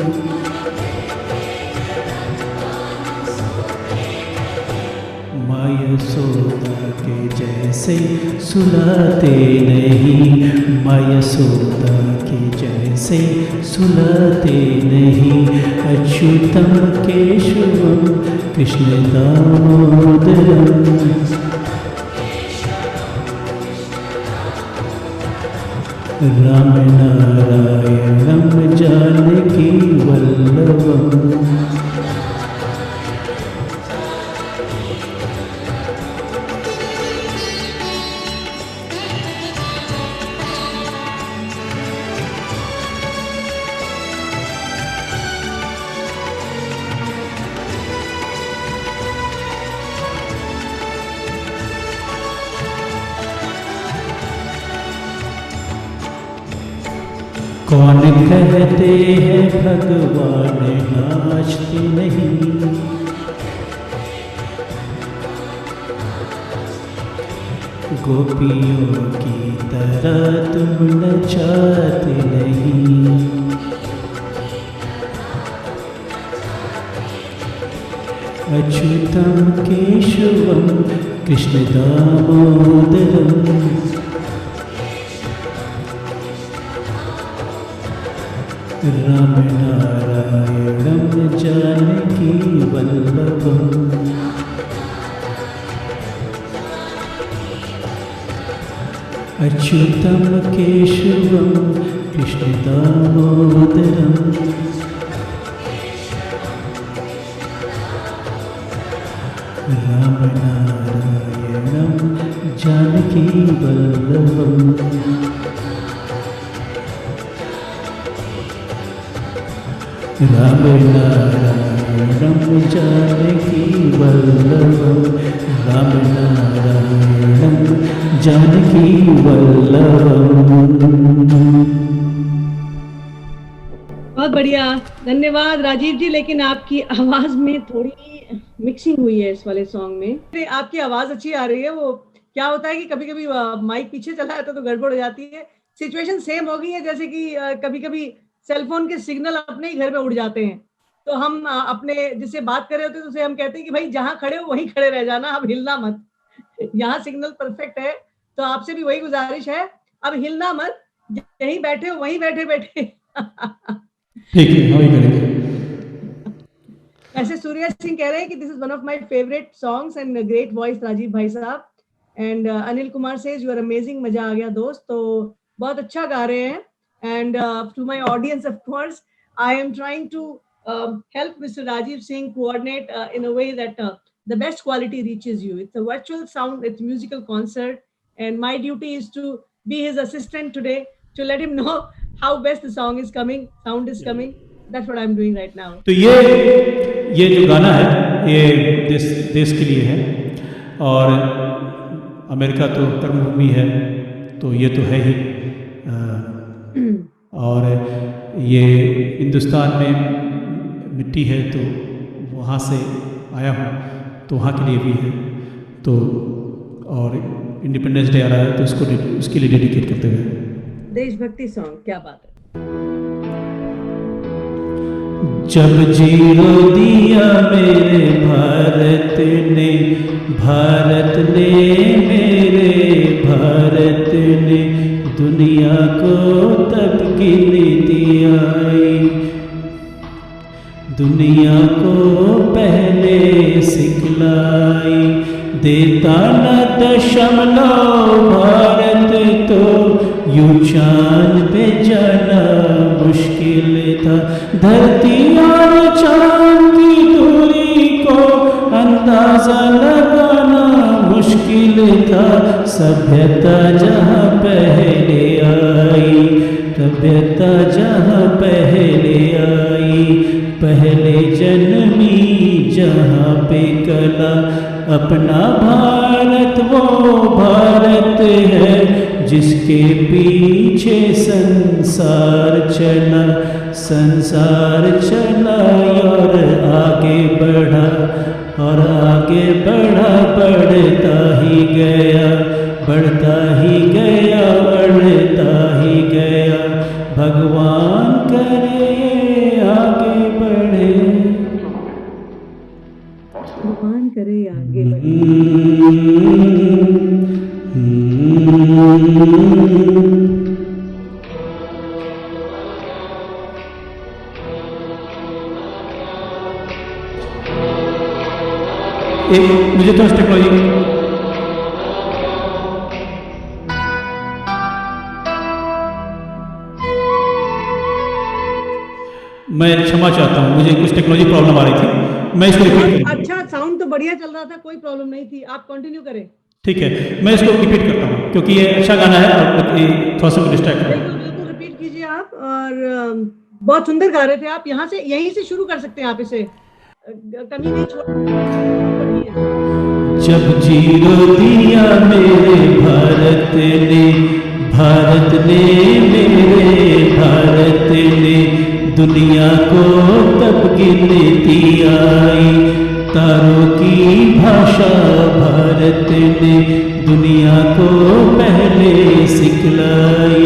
माँ यशोदा के जैसे सुलाते नहीं। माँ यशोदा के जैसे सुलाते नहीं। अच्युतं केशवं कृष्ण दामोदरम् राम नारायणं जानकी वल्लभम् कौन कहते हैं भगवान नाचते नहीं। गोपियों की तरह तुम नचाते नहीं। अच्युतं केशवं कृष्ण दामोदरम् राम नारायणं जानकी वल्लभम् अच्युतं केशवं कृष्ण दामोदरम् राम नारायणं जानकी वल्लभम् राम नारायणं जानकी वल्लभम् राम नारायणं जानकी वल्लभम्। बहुत बढ़िया, धन्यवाद राजीव जी। लेकिन आपकी आवाज में थोड़ी मिक्सिंग हुई है इस वाले सॉन्ग में। आपकी आवाज अच्छी आ रही है। वो क्या होता है कि कभी कभी माइक पीछे चला जाता तो गड़बड़ हो जाती है। सिचुएशन सेम हो गई है, जैसे कि कभी कभी सेलफोन के सिग्नल अपने ही घर में उड़ जाते हैं। तो हम अपने जिससे बात कर रहे होते हैं तो उसे हम कहते हैं कि भाई जहां खड़े हो वहीं खड़े रह जाना, अब हिलना मत। यहाँ सिग्नल परफेक्ट है, तो आपसे भी वही गुजारिश है, अब हिलना मत, यहीं बैठे हो वहीं बैठे बैठे। ठीक है, वही करेंगे। ऐसे सूर्या सिंह कह रहे हैं कि this is one of my favourite songs and great voice Rajeev भाई साहब। And Anil Kumar says you are amazing, मजा आ गया दोस्त। तो बहुत अच्छा गा रहे हैं। And to my audience of course I am trying to help Mr. Rajiv Singh coordinate in a way that the best quality reaches you. It's a virtual sound, it's musical concert, and my duty is to be his assistant today to let him know how best the sound is coming. That's what I'm doing right now. तो ये जो गाना है ये देश के लिए है, और अमेरिका तो कर्मभूमि है, तो ये तो है ही, और ये हिंदुस्तान में मिट्टी है तो वहाँ से आया हूँ, तो वहाँ के लिए भी है, तो और इंडिपेंडेंस डे आ रहा है तो उसके लिए डेडिकेट करते हुए देशभक्ति सॉन्ग, क्या बात है। जब जीरो दिया मेरे भारत ने मेरे भारत ने दुनिया को तब गिनती आई, दुनिया को पहले सिखलाई, देता न दशमलव भारत तो यूं चांद पे जाना मुश्किल था, धरती और चांद की दूरी को अंदाजा लगाना मुश्किल था, सभ्यता जहाँ पहले आई, सभ्यता जहाँ पहले आई, पहले जन्मी जहाँ पे कला, अपना भारत वो भारत है जिसके पीछे संसार चला और आगे बढ़ा बढ़ता ही गया भगवान करे आगे बढ़े, भगवान करे आगे बढ़े। मुझे तो टेक्नोलॉजी मैं क्षमा चाहता हूँ, मुझे कुछ टेक्नोलॉजी प्रॉब्लम आ रही थी, मैं इसको रिपीट करूँ। अच्छा, साउंड तो बढ़िया चल रहा था, कोई प्रॉब्लम नहीं थी, आप कंटिन्यू करें। ठीक है, मैं इसको रिपीट करता हूँ क्योंकि ये अच्छा गाना है और थोड़ा सा डिस्ट्रैक्ट है। बिल्कुल रिपीट कीजिए आप, और बहुत सुंदर गा रहे थे आप। यहाँ से यहीं से शुरू कर सकते हैं आप, इसे कमी नहीं छोड़िए। जब जीरो दिया मेरे भारत ने मेरे भारत ने दुनिया को तब गिनती आई, तारों की भाषा भारत ने दुनिया को पहले सिखलाई,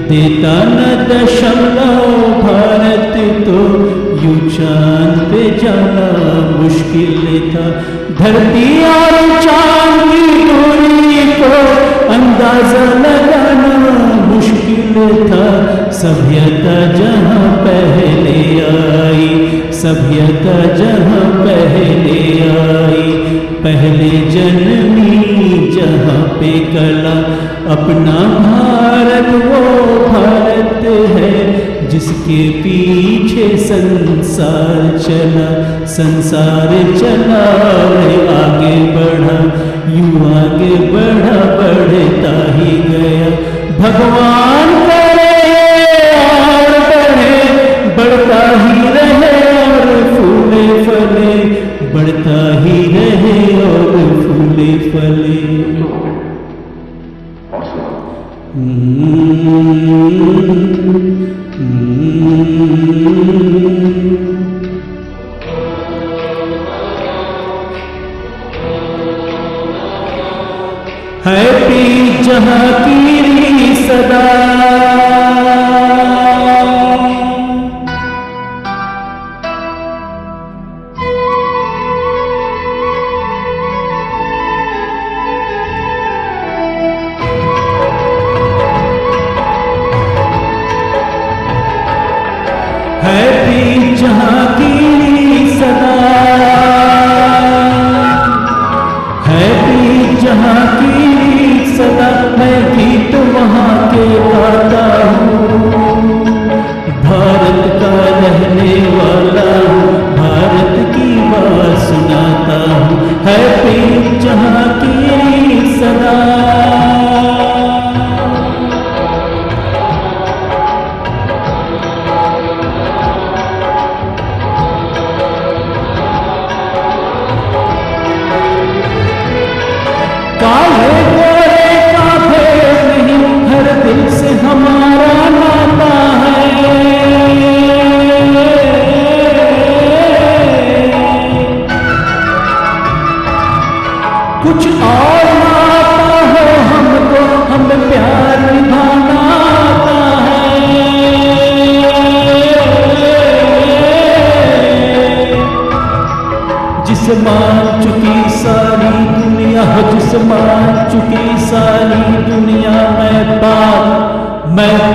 देता न दशमलव भारत तो यूं चांद पे जाना मुश्किल था, धरती और चांद की दूरी को अंदाजा लगाना मुश्किल था, सभ्यता जहाँ पहले आई, पहले जन्मी जहाँ पे कला, अपना भारत वो भारत है जिसके पीछे संसार चला आगे बढ़ा, यूं आगे बढ़ता ही गया, भगवान करे और बढ़ता ही रहे और फूले फले, बढ़ता ही रहे और फूले फले। हैप्पी जहाँ की सदा, हैप्पी जहाँ की सदा, हैप्पी जहाँ की सदा, मैं गीत वहाँ के गाता हूँ, भारत का रहने वाला हूँ, भारत की बात सुनाता हूँ, हैप्पी जहाँ की सदा।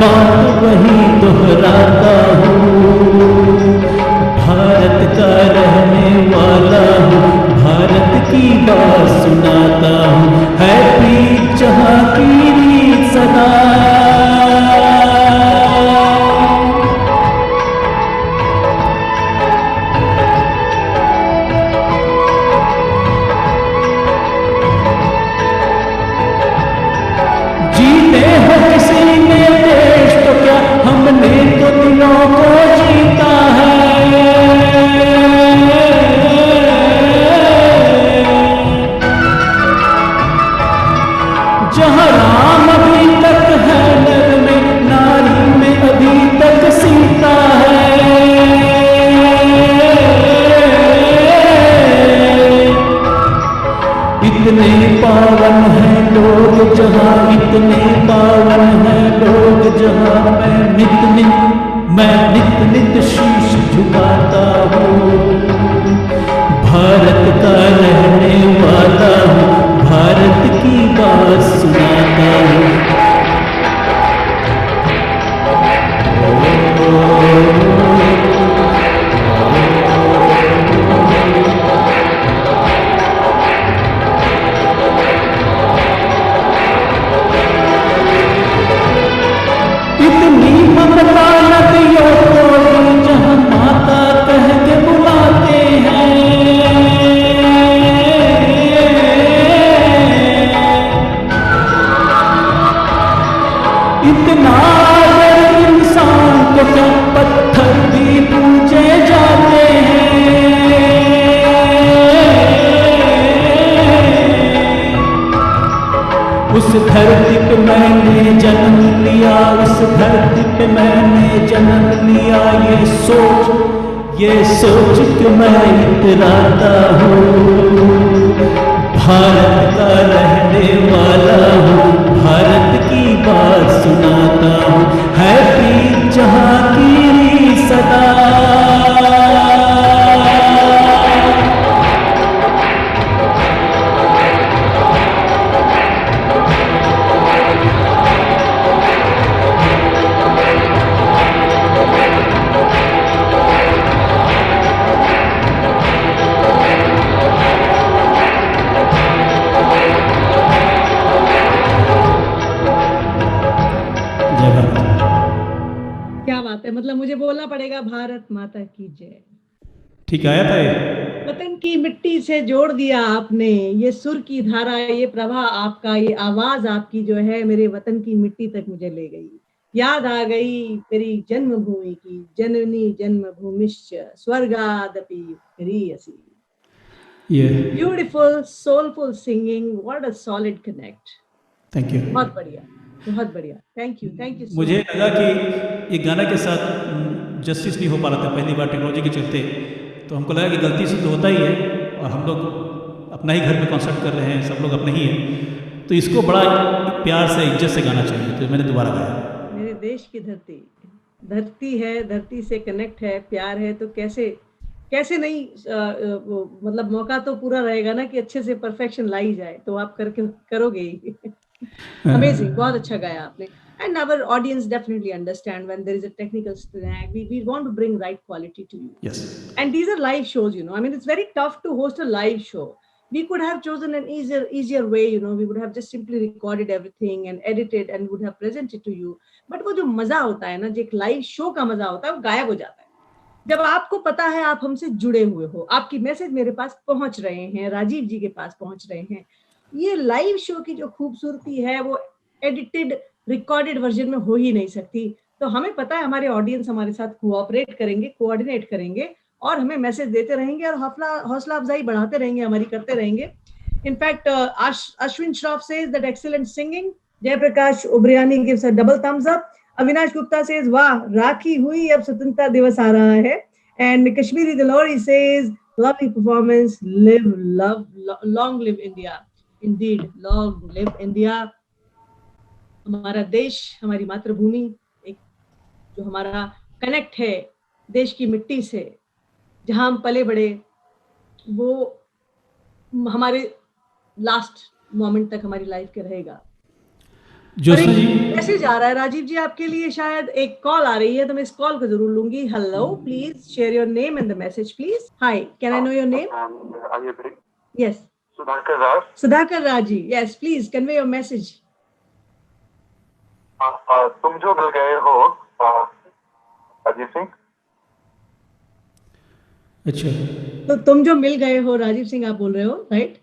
बात वही दोहराता हूँ, भारत का रहने वाला हूँ, भारत की बात सुनाता हूँ, है पीर जहांगीर सदा। जीते हो किसी ने देश तो क्या, हमने तो दिलों को जीता है। जहाँ राम अभी तक है नर में, नारी में अभी तक सीता है। इतने पावन हैं लोग जहाँ, इतने पावन हैं लोग जहाँ, मैं नित नित शीश झुकाता हूँ, भारत का रहने वाला हूँ, भारत की बात सुनाता हूँ। इतनी ममता नदियों को जहाँ माता कह के बुलाते हैं, इतना आदर इंसान को क्या, पत्थर भी पूजे जाते हैं। उस धरती पे मैंने जन्म लिया, उस धरती पे मैंने जन्म लिया, ये सोच के मैं इतराता हूँ, भारत का रहने वाला हूँ, भारत की बात सुनाता हूँ, है पीर जहांगीर सदा। क्या बात है, मतलब मुझे बोलना पड़ेगा भारत माता की जय। ठीक आया था ये? वतन की मिट्टी से जोड़ दिया आपने, ये सुर की धारा, ये प्रभा आपका, ये आवाज आपकी जो है मेरे वतन की मिट्टी तक मुझे ले गई। याद आ गई मेरी जन्मभूमि की, जननी जन्मभूमिश्च स्वर्गादपि गरीयसी। Beautiful soulful singing, what a solid connect. Thank you. बहुत बढ़िया, बहुत बढ़िया, थैंक यू so मुझे much. लगा कि ये गाना के साथ जस्टिस नहीं हो पा रहा था पहली बार टेक्नोलॉजी के चलते, तो हमको लगा कि गलती से तो होता ही है, और हम लोग अपना ही घर में कॉन्सर्ट कर रहे हैं, सब लोग अपने ही हैं, तो इसको बड़ा प्यार से इज्जत से गाना चाहिए, तो मैंने दोबारा गाया। मेरे देश की धरती है, धरती से कनेक्ट है, प्यार है, तो कैसे नहीं मतलब मौका तो पूरा रहेगा ना कि अच्छे से परफेक्शन लाई जाए, तो आप करोगे ही। Amazing, बहुत अच्छा गाया आपने। And our audience definitely understand when there is a technical snag, we want to bring right quality to you. Yes. And these are live shows, you know. I mean, it's very tough to host a live show. We could have chosen an easier way, you know. We would have just simply recorded everything and edited and would have presented to you. But वो जो मजा होता है ना, जो एक live show का मजा होता है, वो गायब हो जाता है। जब आपको पता है आप हमसे जुड़े हुए हो, आपकी मैसेज मेरे पास पहुंच रहे हैं, राजीव जी के पास पहुंच रहे हैं, ये लाइव शो की जो खूबसूरती है वो एडिटेड रिकॉर्डेड वर्जन में हो ही नहीं सकती। तो हमें पता है हमारे ऑडियंस हमारे साथ कोऑपरेट करेंगे, कोऑर्डिनेट करेंगे और हमें मैसेज देते रहेंगे और हौसला अफजाई बढ़ाते रहेंगे, हमारी करते रहेंगे। In fact Ashwin Shroff says that excellent singing, Jayaprakash Ubriyani gives a double thumbs up, Avinash Gupta says वाह राखी हुई अब स्वतंत्रता दिवस आ रहा है, and Kashmiri Dilori says lovely performance, live love long live India. Indeed, long live India. हमारा देश, हमारी मातृभूमि, एक जो हमारा कनेक्ट है देश की मिट्टी से, जहां हम पले बड़े, वो हमारे लास्ट मोमेंट तक हमारी लाइफ के रहेगा। ज्योत्सना जी, मैसेज आ रहा है राजीव जी आपके लिए, शायद एक कॉल आ रही है, तो मैं इस कॉल को जरूर लूंगी. Hello, please share your name and the message please. Hi, can I know your name? Yes, Sudhakar Raj. Sudhakar Raj ji. Yes, please convey your message. तुम जो मिल गए हो अजीत सिंह. अच्छा, तो तुम जो मिल गए हो, राजीव सिंह आप बोल रहे हो, राइट?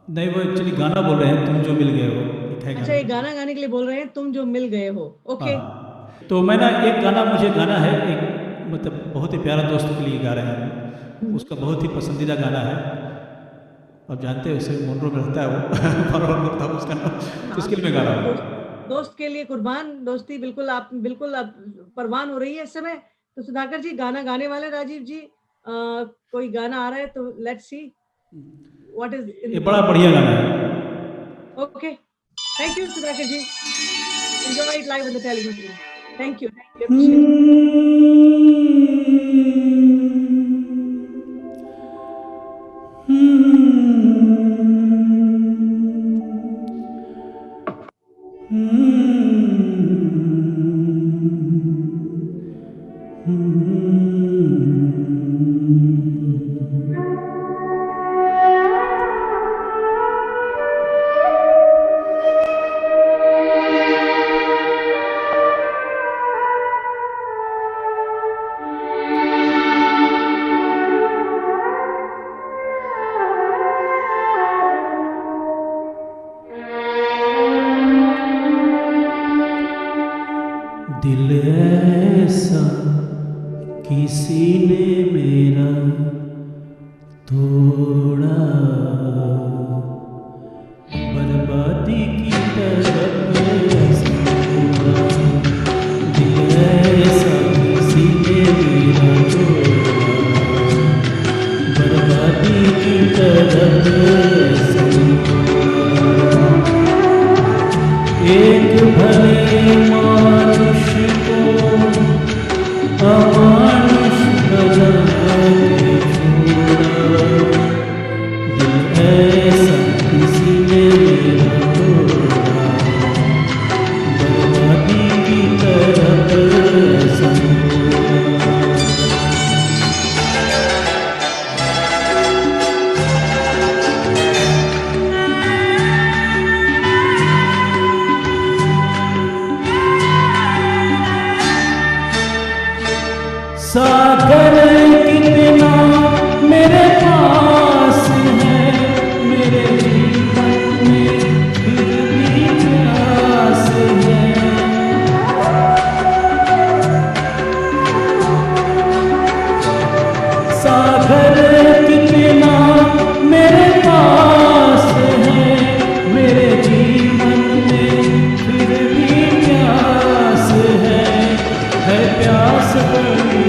नहीं वो एक्चुअली गाना बोल रहे हैं, तुम जो मिल गए हो. एक है अच्छा, ये गाना गाने के लिए बोल रहे हैं, तुम जो मिल गए हो. ओके. हाँ, तो मैं ना एक गाना मुझे गाना है, एक मतलब बहुत ही प्यारा दोस्त के लिए गा रहे हैं. उसका बहुत ही पसंदीदा गाना है, आप जानते हैं उसे मोनरो में रहता है वो फरवर करता है उसका नाम, तो इसके लिए मैं गा रहा हूँ. दोस्त के लिए कुर्बान, दोस्ती बिल्कुल आप परवान हो रही है इस समय. तो सुधाकर जी गाना गाने वाले राजीव जी, कोई गाना आ रहा है तो लेट्स सी व्हाट इज. ये बड़ा बढ़िया गाना है. Okay, thank you Sudhakar ji. Enjoy it live on the television. Thank you. दिल ऐसा किसी ने मेरा तोड़ा, बर्बादी की तरफ हुआ. दिल ऐसा किसी ने मेरा तोड़ा, बर्बादी की तरफ हुआ. एक भले मानुष को अमानुष बना के छोड़ा. दिल ऐसा किसी ने मेरा तोड़ा, बर्बादी की तरफ संभोगा. सागर कितना मेरे पास है, मेरे जीवन में फिर भी प्यास है. सागर कितना मेरे पास है, मेरे जीवन में फिर भी प्यास है प्यास बड़ी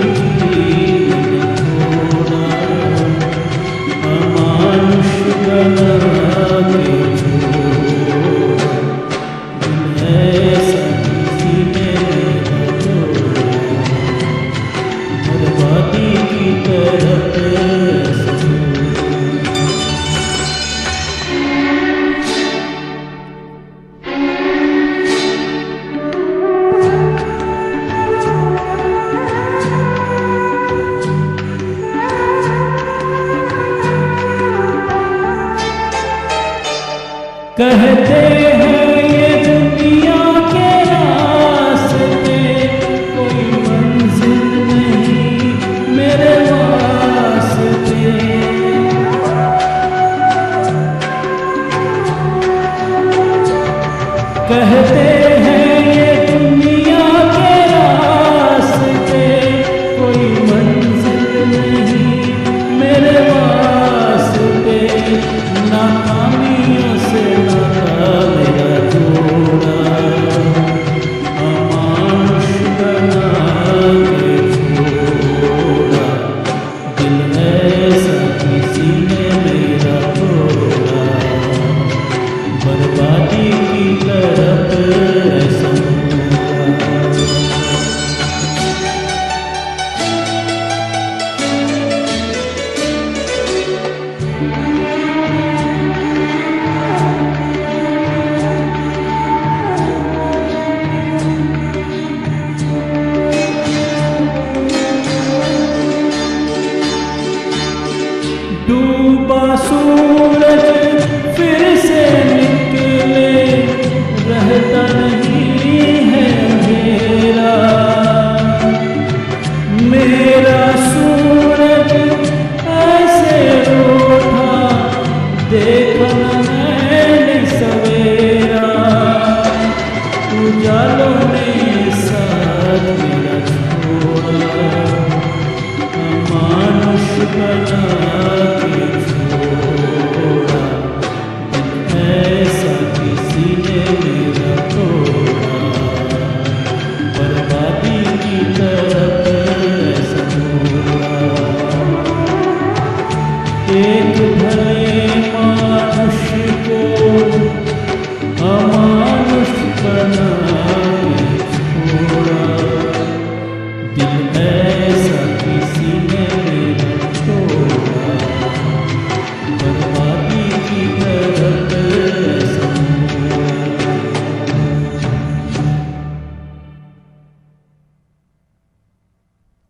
थोड़ा, अमानुष बना के छोड़ा. दिल ऐसा किसी ने मेरा तोड़ा, बर्बादी की तरफ संभोगा. कहते हैं ये दुनिया के रास्ते, कोई मंजिल नहीं मेरे वास्ते. कहते हैं ये दुनिया के रास्ते, कोई मंजिल नहीं मेरे वास्ते. नाकामियों से नाकाम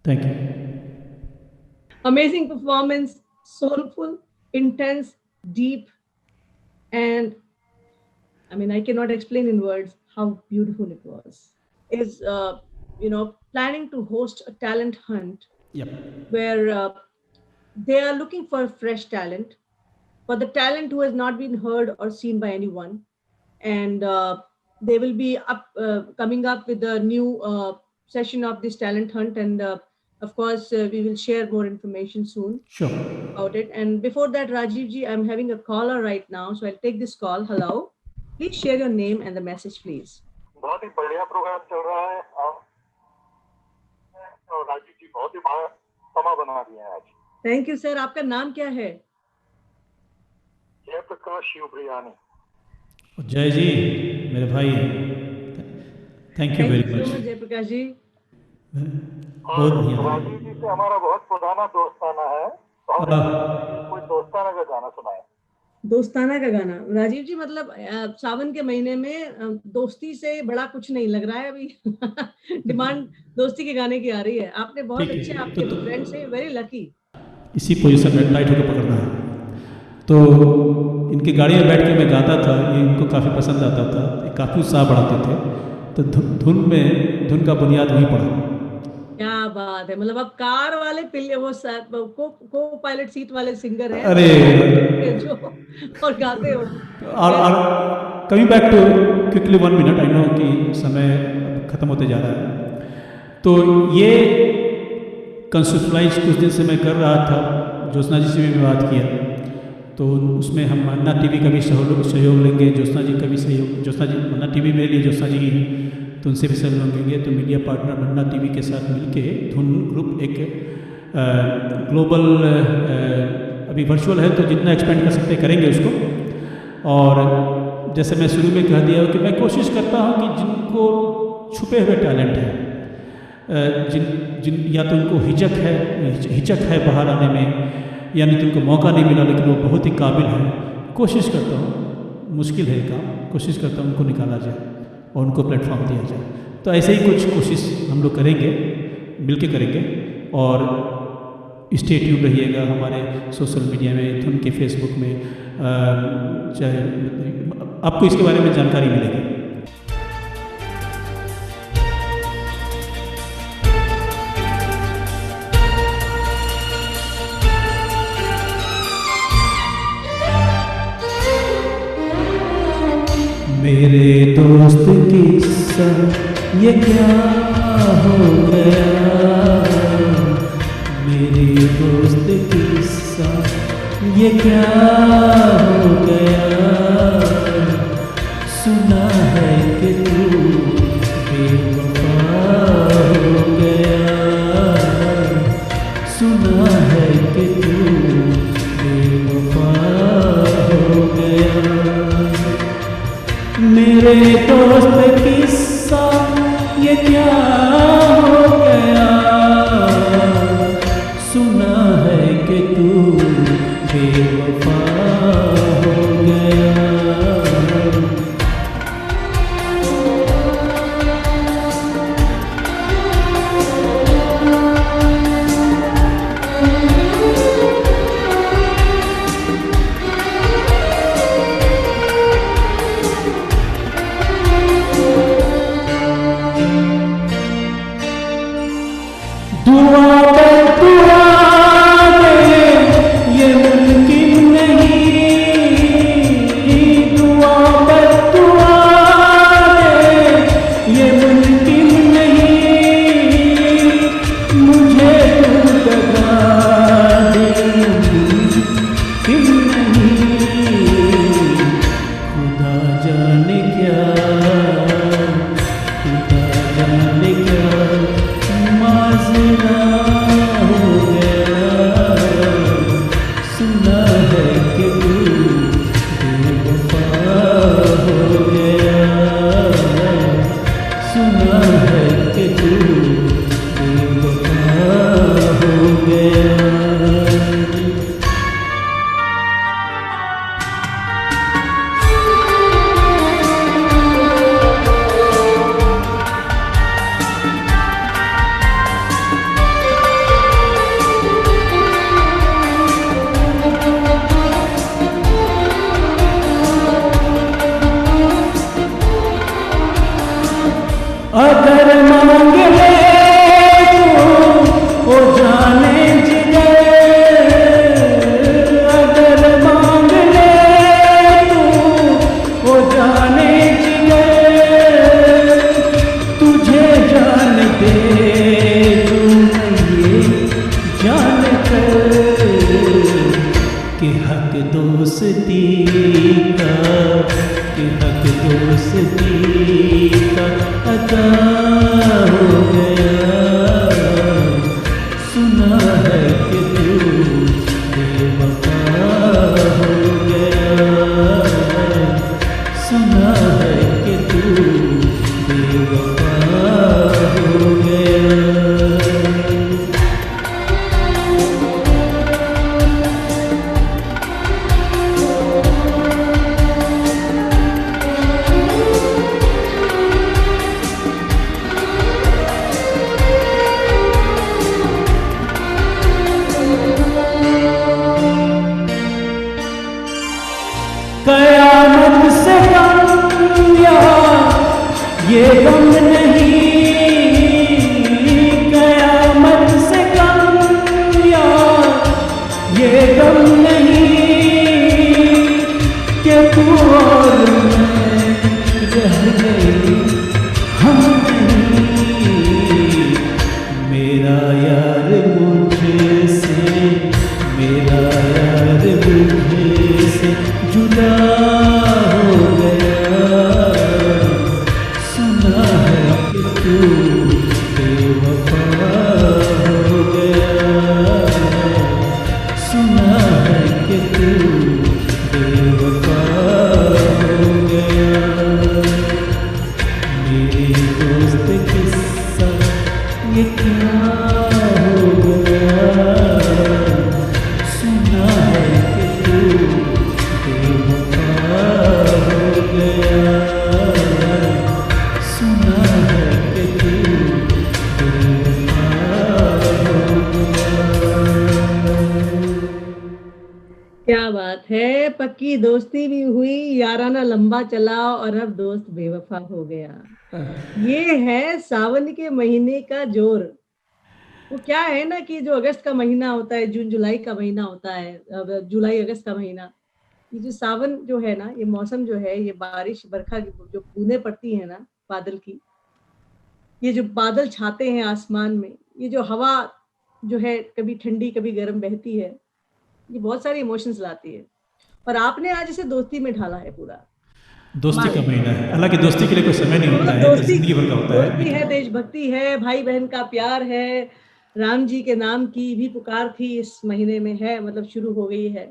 thank you. Amazing performance, soulful, intense, deep, and I mean, I cannot explain in words how beautiful it was. Is planning to host a talent hunt Yep. where they are looking for fresh talent, for the talent who has not been heard or seen by anyone, and they will be coming up with a new session of this talent hunt, and of course we will share more information soon Sure. about it. And before that, Rajiv ji, I'm having a caller right now, so I'll take this call. Hello, please share your name and the message, please. बहुत ही बढ़िया programme चल रहा है और राजीव जी बहुत ही बड़ा समा बना दिया है आज. Thank you sir. आपका नाम क्या है? जयप्रकाश शिवप्रियानी. जय जी मेरे भाई, thank you very much. Jayaprakash ji. बहुत बढ़िया. राजीव जी से हमारा बहुत पुराना दोस्ताना है. कोई दोस्ताना का गाना सुनाए. दोस्ताना का गाना. राजीव जी, मतलब सावन के महीने में दोस्ती से बड़ा कुछ नहीं लग रहा है अभी. डिमांड दोस्ती के गाने की आ रही है. आपने बहुत अच्छे, आपके फ्रेंड से वेरी लकी. इसी पोजीशन में टाइट होकर पकड़ना है. तो इनकी गाड़ी में बैठ के मैं गाता था, ये इनको काफ़ी पसंद आता था, काफ़ी उत्साह बढ़ाते थे. तो धुन का बुनियाद वहीं पड़ा. क्या बात है. मतलब अब कार वाले वो को पायलट सीट वाले सिंगर हैं. अरे जो और गाते हो. और coming back to quickly 1 minute, I know कि समय ख़त्म होते जा रहा है. तो ये कंसेप्चुअलाइज कुछ दिन से मैं कर रहा था. ज्योत्सना जी से भी मैं बात किया, तो उसमें हम मन्ना टीवी का भी सहयोग लेंगे. ज्योत्सना जी का भी सहयोग. ज्योत्सना जी, मन्ना टीवी मेरे लिए ज्योत्सना जी ही है, तो उनसे भी सहयोग लेंगे. तो मीडिया पार्टनर मन्ना टीवी के साथ मिलके धुन ग्रुप एक ग्लोबल, अभी वर्चुअल है तो जितना एक्सपेंड कर सकते करेंगे उसको. और जैसे मैं शुरू में कह दिया कि मैं कोशिश करता हूँ कि जिनको छुपे हुए टैलेंट हैं, जिन या तो उनको हिचक है बाहर आने में, यानी तो उनको मौका नहीं मिला लेकिन वो बहुत ही काबिल है, कोशिश करता हूँ, मुश्किल है काम, कोशिश करता हूँ उनको निकाला जाए और उनको प्लेटफॉर्म दिया जाए. तो ऐसे ही कुछ कोशिश हम लोग करेंगे, मिलके करेंगे. और स्टे ट्यून्ड रहिएगा हमारे सोशल मीडिया में, धुन के फेसबुक में, चाहे आपको इसके बारे में जानकारी मिलेगी. मेरे दोस्त किस्सा ये क्या हो गया, मेरे दोस्त किस्सा ये क्या हो गया. सुना है कि तू बेवफा हो गया, सुना है कि तू बेवफा हो गया. मेरे दोस्त किस्सा ये क्या हो गया, सुना है कि तू बेवफा हो गया. ये क्या हो गया, सुना है कि तू बेवफा हो गया, सुना है कि तू बेवफा हो गया। क्या बात है, पक्की दोस्ती भी हुई, याराना लंबा चला और अब दोस्त बेवफा हो गया। ये है सावन के महीने का जोर। वो क्या है ना कि जो अगस्त का महीना होता है, जून जुलाई का महीना होता है, जुलाई अगस्त का महीना, ये जो सावन जो है ना, ये मौसम जो है, ये बारिश बरखा की जो बूंदें पड़ती है ना बादल की, ये जो बादल छाते हैं आसमान में, ये जो हवा जो है कभी ठंडी कभी गर्म बहती है, ये बहुत सारे इमोशंस लाती है। और आपने आज इसे दोस्ती में ढाला है पूरा। दोस्ती का महीना है, हालांकि दोस्ती के लिए कोई समय नहीं होता है, तो जिंदगी भर का होता दोस्ती है, देशभक्ति है, भाई बहन का प्यार है, राम जी के नाम की भी पुकार थी इस महीने में है, मतलब शुरू हो गई है।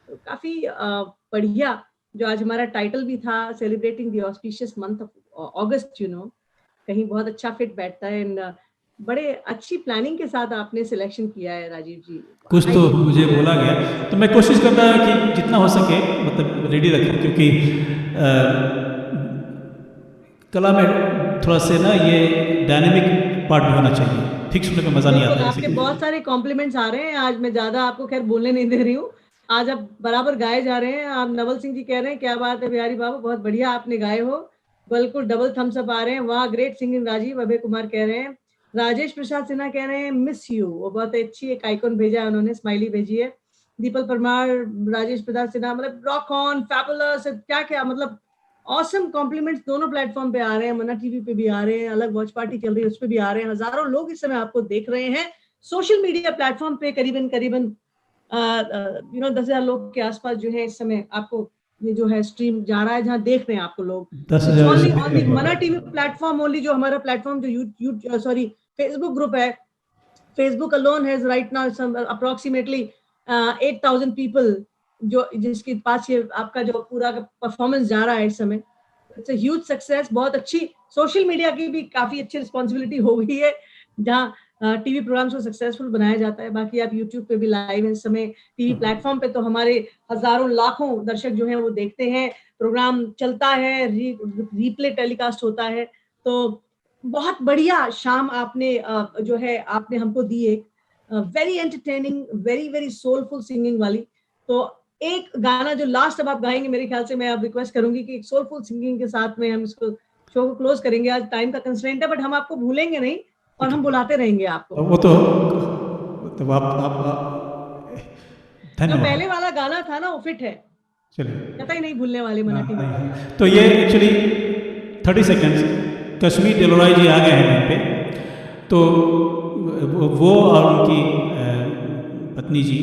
तो काफी बढ़िया जो आज हमारा टाइटल भी था, celebrating the auspicious month of August, you know, कहीं बहुत अच्छा फिट बैठता है। एंड बड़े अच्छी प्लानिंग के साथ आपने सिलेक्शन किया है राजीव जी। कुछ तो मुझे बोला गया, तो मैं कोशिश करता है कि जितना हो सके मतलब रेडी रखें, क्योंकि कला में थोड़ा से ना ये डायनेमिक पार्ट भी होना चाहिए, फिक्स होने में मजा नहीं आता है। आपके बहुत सारे कॉम्प्लीमेंट्स आ रहे हैं आज, मैं ज्यादा आपको खैर बोलने नहीं दे रही हूँ, आज आप बराबर गाए जा रहे हैं। आप नवल सिंह जी कह रहे हैं क्या बात है बिहारी बाबू, बहुत बढ़िया आपने गाए हो, बिल्कुल डबल थम्स अप आ रहे हैं, वाह ग्रेट सिंगिंग राजीव। अभय कुमार कह रहे हैं, राजेश प्रसाद सिन्हा कह रहे हैं मिस यू, वो बहुत अच्छी एक आइकॉन भेजा है उन्होंने, स्माइली भेजी है। दीपल परमार, राजेश प्रसाद सिन्हा, मतलब रॉक ऑन, फैबुलस, क्या क्या मतलब ऑसम कॉम्प्लीमेंट्स दोनों प्लेटफॉर्म पे आ रहे हैं, मन्ना टीवी पे भी आ रहे हैं, अलग वॉच पार्टी चल रही है उस पे भी आ रहे हैं, हजारों लोग इस समय आपको देख रहे हैं सोशल मीडिया प्लेटफॉर्म पे, करीबन 10,000 लोग के आसपास जो है इस समय आपको ये जो है स्ट्रीम जा रहा है, जहाँ देख रहे हैं आपको लोग। 10,000 मन्ना टीवी प्लेटफॉर्म ओनली, जो हमारा प्लेटफॉर्म जो फेसबुक ग्रुप है, Facebook alone has right now approximately 8,000 people, जो जिसके पास ये आपका जो पूरा परफॉर्मेंस जा रहा है इस समय। इट्स अ ह्यूज सक्सेस, बहुत अच्छी। सोशल मीडिया की भी काफी अच्छी रिस्पॉन्सिबिलिटी हो गई है, जहाँ टीवी प्रोग्राम्स को सक्सेसफुल बनाया जाता है। बाकी आप यूट्यूब पे भी लाइव हैं इस समय, टीवी प्लेटफॉर्म पे तो हमारे हजारों लाखों दर्शक जो हैं वो देखते हैं, प्रोग्राम चलता है, रिप्ले टेलीकास्ट होता है। तो बहुत बढ़िया शाम आपने जो है आपने हमको दी, एक very entertaining, very very soulful singing वाली। तो एक गाना जो लास्ट अब आप गाएंगे, मेरे ख्याल से मैं अब रिक्वेस्ट करूंगी कि एक सोलफुल सिंगिंग के साथ में हम इसको शो को क्लोज करेंगे। आज टाइम का कंस्ट्रेंट है, बट हम आपको भूलेंगे नहीं और हम बुलाते रहेंगे आपको। वो तो आप जो पहले वाला गाना था ना वो फिट है, चलिए कतई नहीं भूलने वाले मना टीवी। तो ये एक्चुअली 30 सेकेंड्स कश्मीर डेलोराय जी आ गए हैं यहाँ पे, तो वो और उनकी पत्नी जी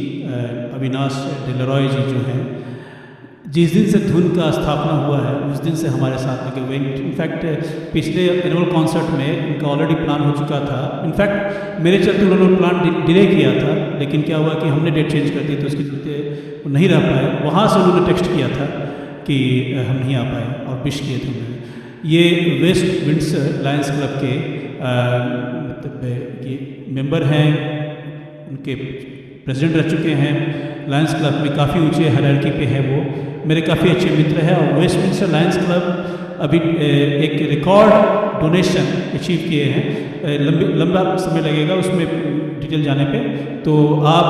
अविनाश डेलोराय जी जो हैं, जिस दिन से धुन का स्थापना हुआ है उस दिन से हमारे साथ लगे हुए। इनफैक्ट पिछले एनुअल कॉन्सर्ट में उनका ऑलरेडी प्लान हो चुका था, इनफैक्ट मेरे चलते उन्होंने प्लान डिले किया था, लेकिन क्या हुआ कि हमने डेट चेंज कर दी तो उसके चलते वो नहीं रह पाए। वहाँ से उन्होंने टेक्स्ट किया था कि हम नहीं आ पाए और विश किए थे उन्होंने। ये वेस्ट विंडसर लायंस क्लब के मतलब ये मेंबर हैं, उनके प्रेसिडेंट रह चुके हैं, लायंस क्लब में काफ़ी ऊंचे हायरार्की पे है, वो मेरे काफ़ी अच्छे मित्र हैं। और वेस्ट विंडसर लायंस क्लब अभी एक रिकॉर्ड डोनेशन अचीव किए हैं, लंबा समय लगेगा उसमें डिटेल जाने पे। तो आप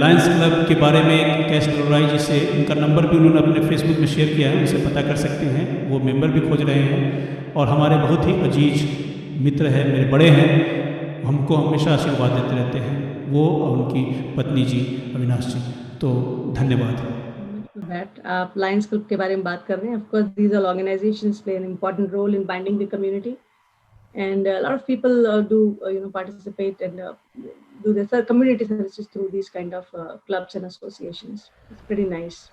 लायंस क्लब के बारे में कैश डेलोराय जी से, उनका नंबर भी उन्होंने अपने फेसबुक में शेयर किया है, उनसे पता कर सकते हैं, वो मेंबर भी खोज रहे हैं और हमारे बहुत ही अजीज मित्र हैं, मेरे बड़े हैं, हमको हमेशा आशीर्वाद देते रहते हैं, वो और उनकी पत्नी जी अविनाश जी। तो धन्यवाद। आप लायंस क्लब के बारे में बात कर रहे हैं, of course these are organisations play an important role in binding the community and a lot of people do participate and do their community services through these kind of clubs and associations. It's pretty nice.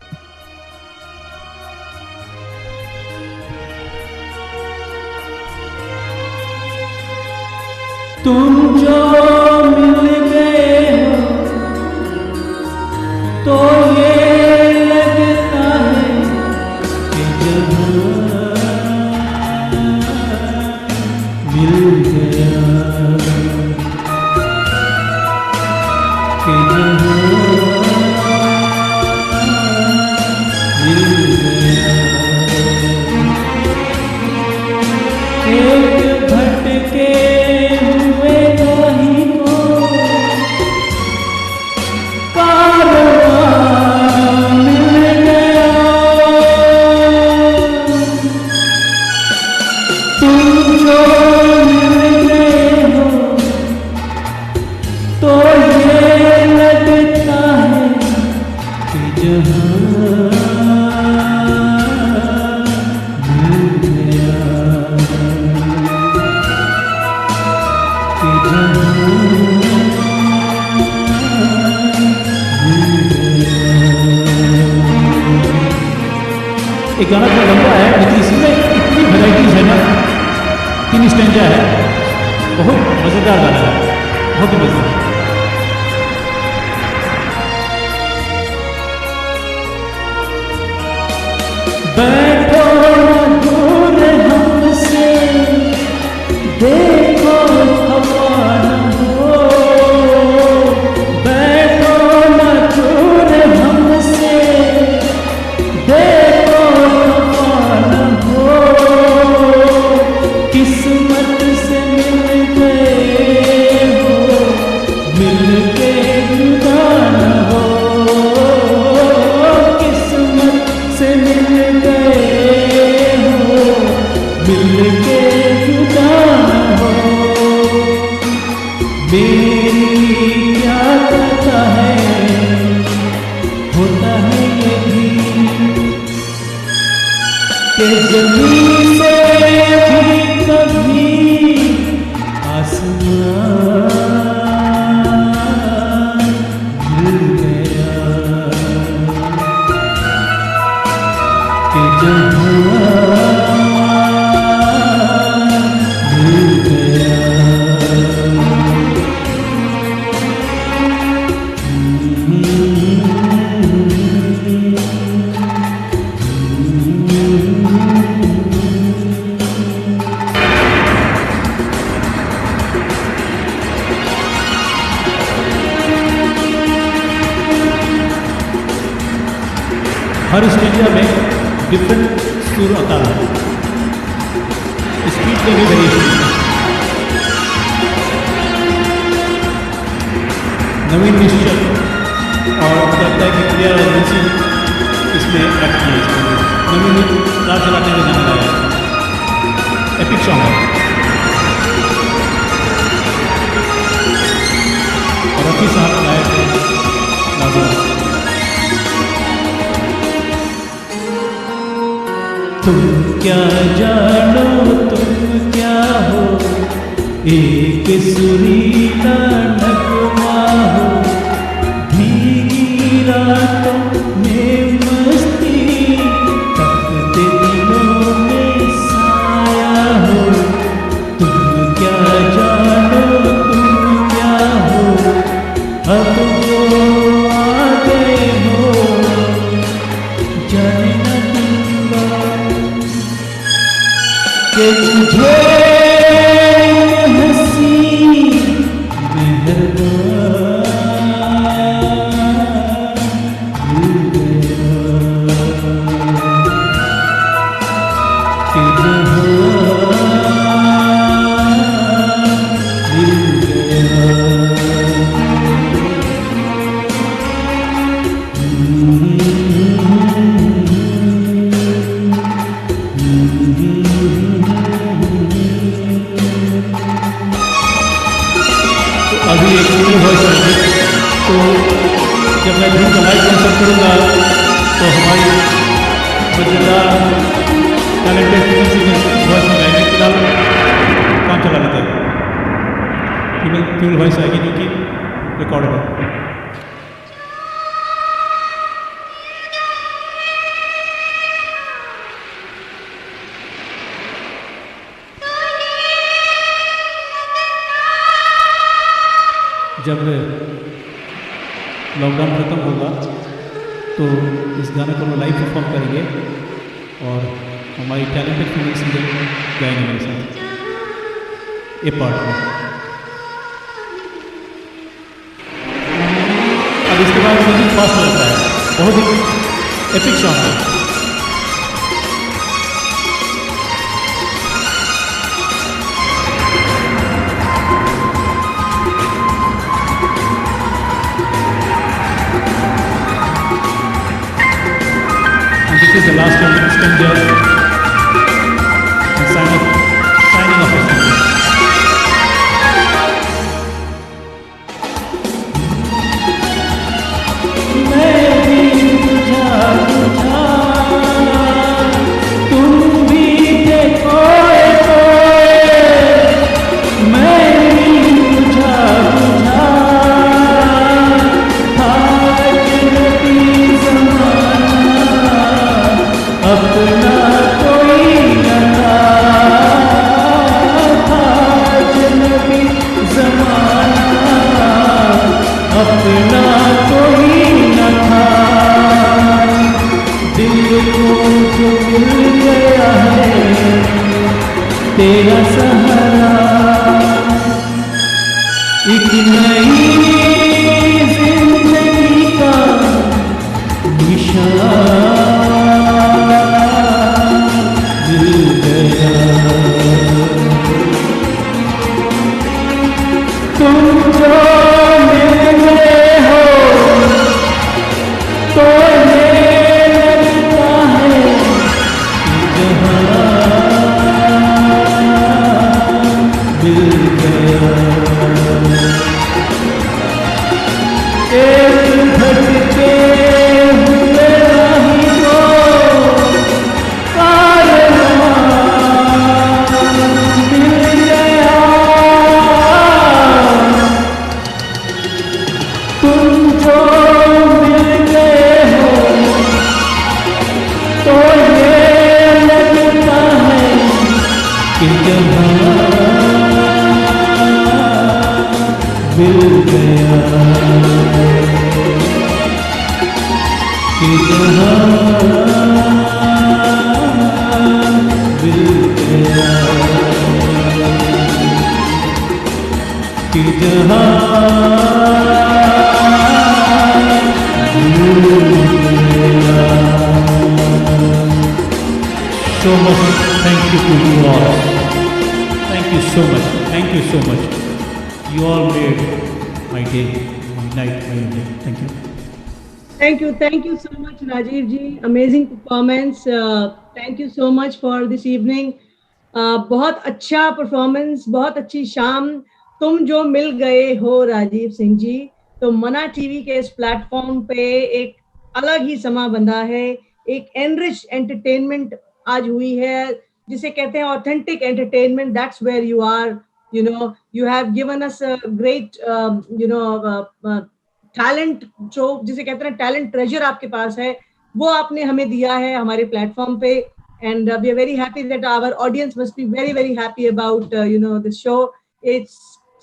तुम जो मिल गए हो तो ये लगता है कि जहां मिल गया कि मिल गया। एक भटके हुए राही को कारवां मिल गया। तुम जो मिल गए हो तो ये लगता है कि जहां मिल गया कि जहां एक गाना थोड़ा लंबा है लेकिन इसमें इतनी वैराइटीज है ना, 3 स्टैंजा है, बहुत मजेदार गाना है, बहुत ही मजेदार। बैठो न दूर हमसे, देखो हवा न हो। बैठो न दूर हमसे, देखो हवा न हो। किस्मत से मिल गए हो, मिल के जुदा न हो। किस्मत से मिल गए हो, मिल के जुदा न हो। मेरी क्या पता है, होता है ये भी कि ज़मीन से भी कभी आसमान मिल गया कि जहां मिल गया। हर स्टेंजा में डिफरेंट सुर आता है, स्पीड में भी वेरिएशन है। नवीन निश्चल और लगता है कि प्रिया रंसी इसमें एक्ट किया है। नवीन ने कार चलाते हुए गाना गाया, एपिक सॉन्ग है। और रफी साहब गाए थे लाजवाब। तुम क्या जानो तुम क्या हो, एक सुरीला नगमा हो। भीगी रातों में मस्ती, तपते दिनों में साया हो। तुम क्या जानो तुम क्या हो, अब जो आ गए हो जाने न दूंगा कि तुझे हंसी मेहरबान मिल गया कि जहां मिल गया। अभी एक फुल वॉइस है, तो जब मैं धुन का लाइव कंसर्ट करूँगा तो हमारी मजेदार टैलेंटेड सिंगर वॉइस में गाएंगे। फिलहाल काम चला लेते हैं, फीमेल वॉइस आएगी जो कि रिकॉर्ड है। जब लॉकडाउन ख़त्म होगा तो इस गाने को हम लाइव परफॉर्म करेंगे और हमारी टैलेंटेड फीमेल सिंगर गाएंगे मेरे साथ। ए पार्ट में। अब इसके बाद म्यूजिक फास्ट रहता है, बहुत ही एपिक सॉन्ग है। This is the last stanza and signing off the song. मैं भी बुझा बुझा तुम भी देखो मैं भी बुझा बुझा आज नबी ज़माना अपना कोई न था आज नबी ज़माना अपना कोई न था दिल को जो मिल गया है तेरा सहारा एक नई जिंदगी का निशान मिल गया तुम जो मिल गए हो तो ये लगता है कि जहां मिल गया एक भटके हुए राही को कारवां मिल गया तुम जो मिल गए हो तो ये लगता है कि जहां मिल गया कि जहां मिल गया कि जहां So much thank you to you all. Thank you so much. Thank you so much. You all made my day, my night, my day. Thank you. Thank you so much, Rajiv ji. Amazing performance. Thank you so much for this evening. बहुत अच्छा performance, बहुत अच्छी शाम। तुम जो मिल गए हो राजीव सिंह जी, तो मना टीवी के इस प्लेटफॉर्म पे एक अलग ही समा बंधा है, एक एनरिच एंटरटेनमेंट आज हुई है, जिसे कहते हैं authentic entertainment. That's where you are, you know, you have given us a great talent जो जिसे कहते हैं टैलेंट ट्रेजर आपके पास है, वो आपने हमें दिया है हमारे प्लेटफॉर्म पे। And we are very happy that our audience must be very very happy about this show. It's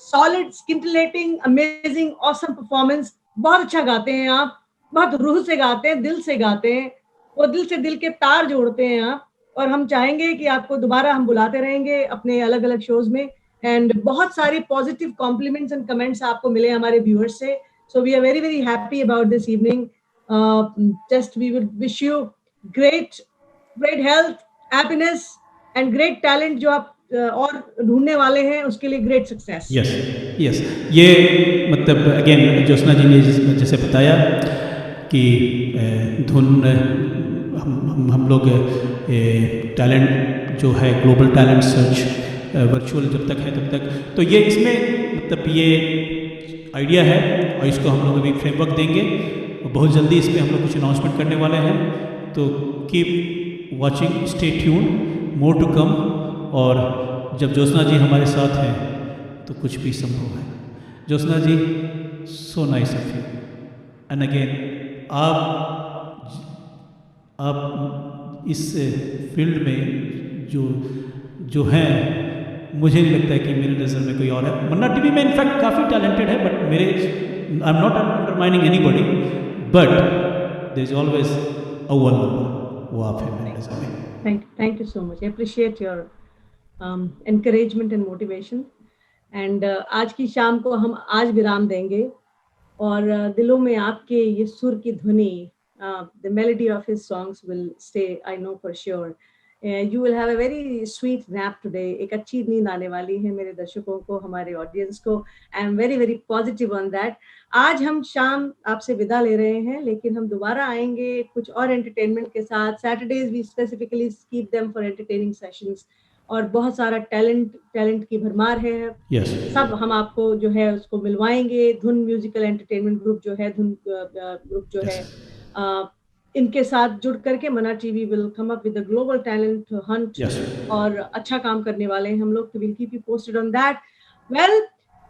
solid, scintillating, amazing, awesome performance. बहुत अच्छा गाते हैं आप, बहुत रूह से गाते हैं, दिल से गाते हैं, वो दिल से दिल के तार जोड़ते हैं आप। और हम चाहेंगे कि आपको दोबारा हम बुलाते रहेंगे अपने अलग अलग शोज में। एंड बहुत सारे पॉजिटिव कॉम्प्लीमेंट्स एंड कमेंट्स आपको मिले हमारे व्यूअर्स से। So we are very very happy about this evening. Just we would wish you great health, happiness and great talent जो आप और ढूंढने वाले हैं, उसके लिए ग्रेट सक्सेस। यस ये मतलब अगेन ज्योत्सना जी ने जैसे बताया कि धुन हम लोग टैलेंट जो है ग्लोबल टैलेंट सर्च वर्चुअल जब तक है तब तक, तो ये इसमें मतलब ये आइडिया है और इसको हम लोग अभी फ्रेमवर्क देंगे और बहुत जल्दी इस पर हम लोग कुछ अनाउंसमेंट करने वाले हैं। तो keep watching, stay tune, more to come. और जब ज्योत्सना जी हमारे साथ हैं तो कुछ भी संभव है। Jyotsna ji, so nice of you. And again आप इस फील्ड में जो हैं, मुझे नहीं लगता है कि मेरी नज़र में कोई और है। मन्ना टीवी में इनफैक्ट काफ़ी टैलेंटेड है, बट मेरे I am not undermining anybody, but there is always a one number, वो आप हैं मेरे नज़र में। Thank you so much. I appreciate your encouragement and motivation. And आज की शाम को हम आज विराम देंगे और दिलों में आपके ये सुर की ध्वनि, the melody of his songs will stay, I know for sure. You will have a very sweet nap today. एक अच्छी नींद आने वाली है मेरे दर्शकों को, हमारे ऑडियंस को. I am very very positive on that. आज हम शाम आपसे विदा ले रहे हैं, लेकिन हम दोबारा आएंगे कुछ और एंटरटेनमेंट के साथ. Saturdays we specifically keep them for entertaining sessions. और बहुत सारा टैलेंट की भरमार है. Yes. सब हम आपको जो है उसको मिलवाएंगे. धुन म्यूजिकल एंटरटेनमेंट ग्रुप जो है, धुन ग्रुप जो है, इनके साथ जुड़ करके Manna TV will come up with a global talent hunt. Yes. और अच्छा काम करने वाले हैं हम लोग. तो will keep you posted on that. Well,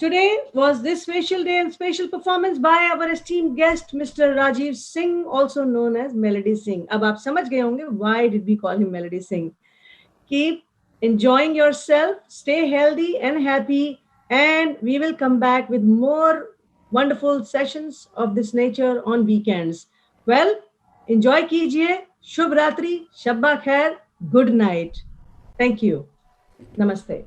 today was this special day and special performance by our esteemed guest Mr. Rajiv Singh, also known as Melody Singh. अब आप समझ गए होंगे why did we call him Melody Singh. Keep enjoying yourself, stay healthy and happy, and we will come back with more wonderful sessions of this nature on weekends. Well, enjoy कीजिए. शुभ रात्रि, शब्बा खैर, good night. Thank you. Namaste.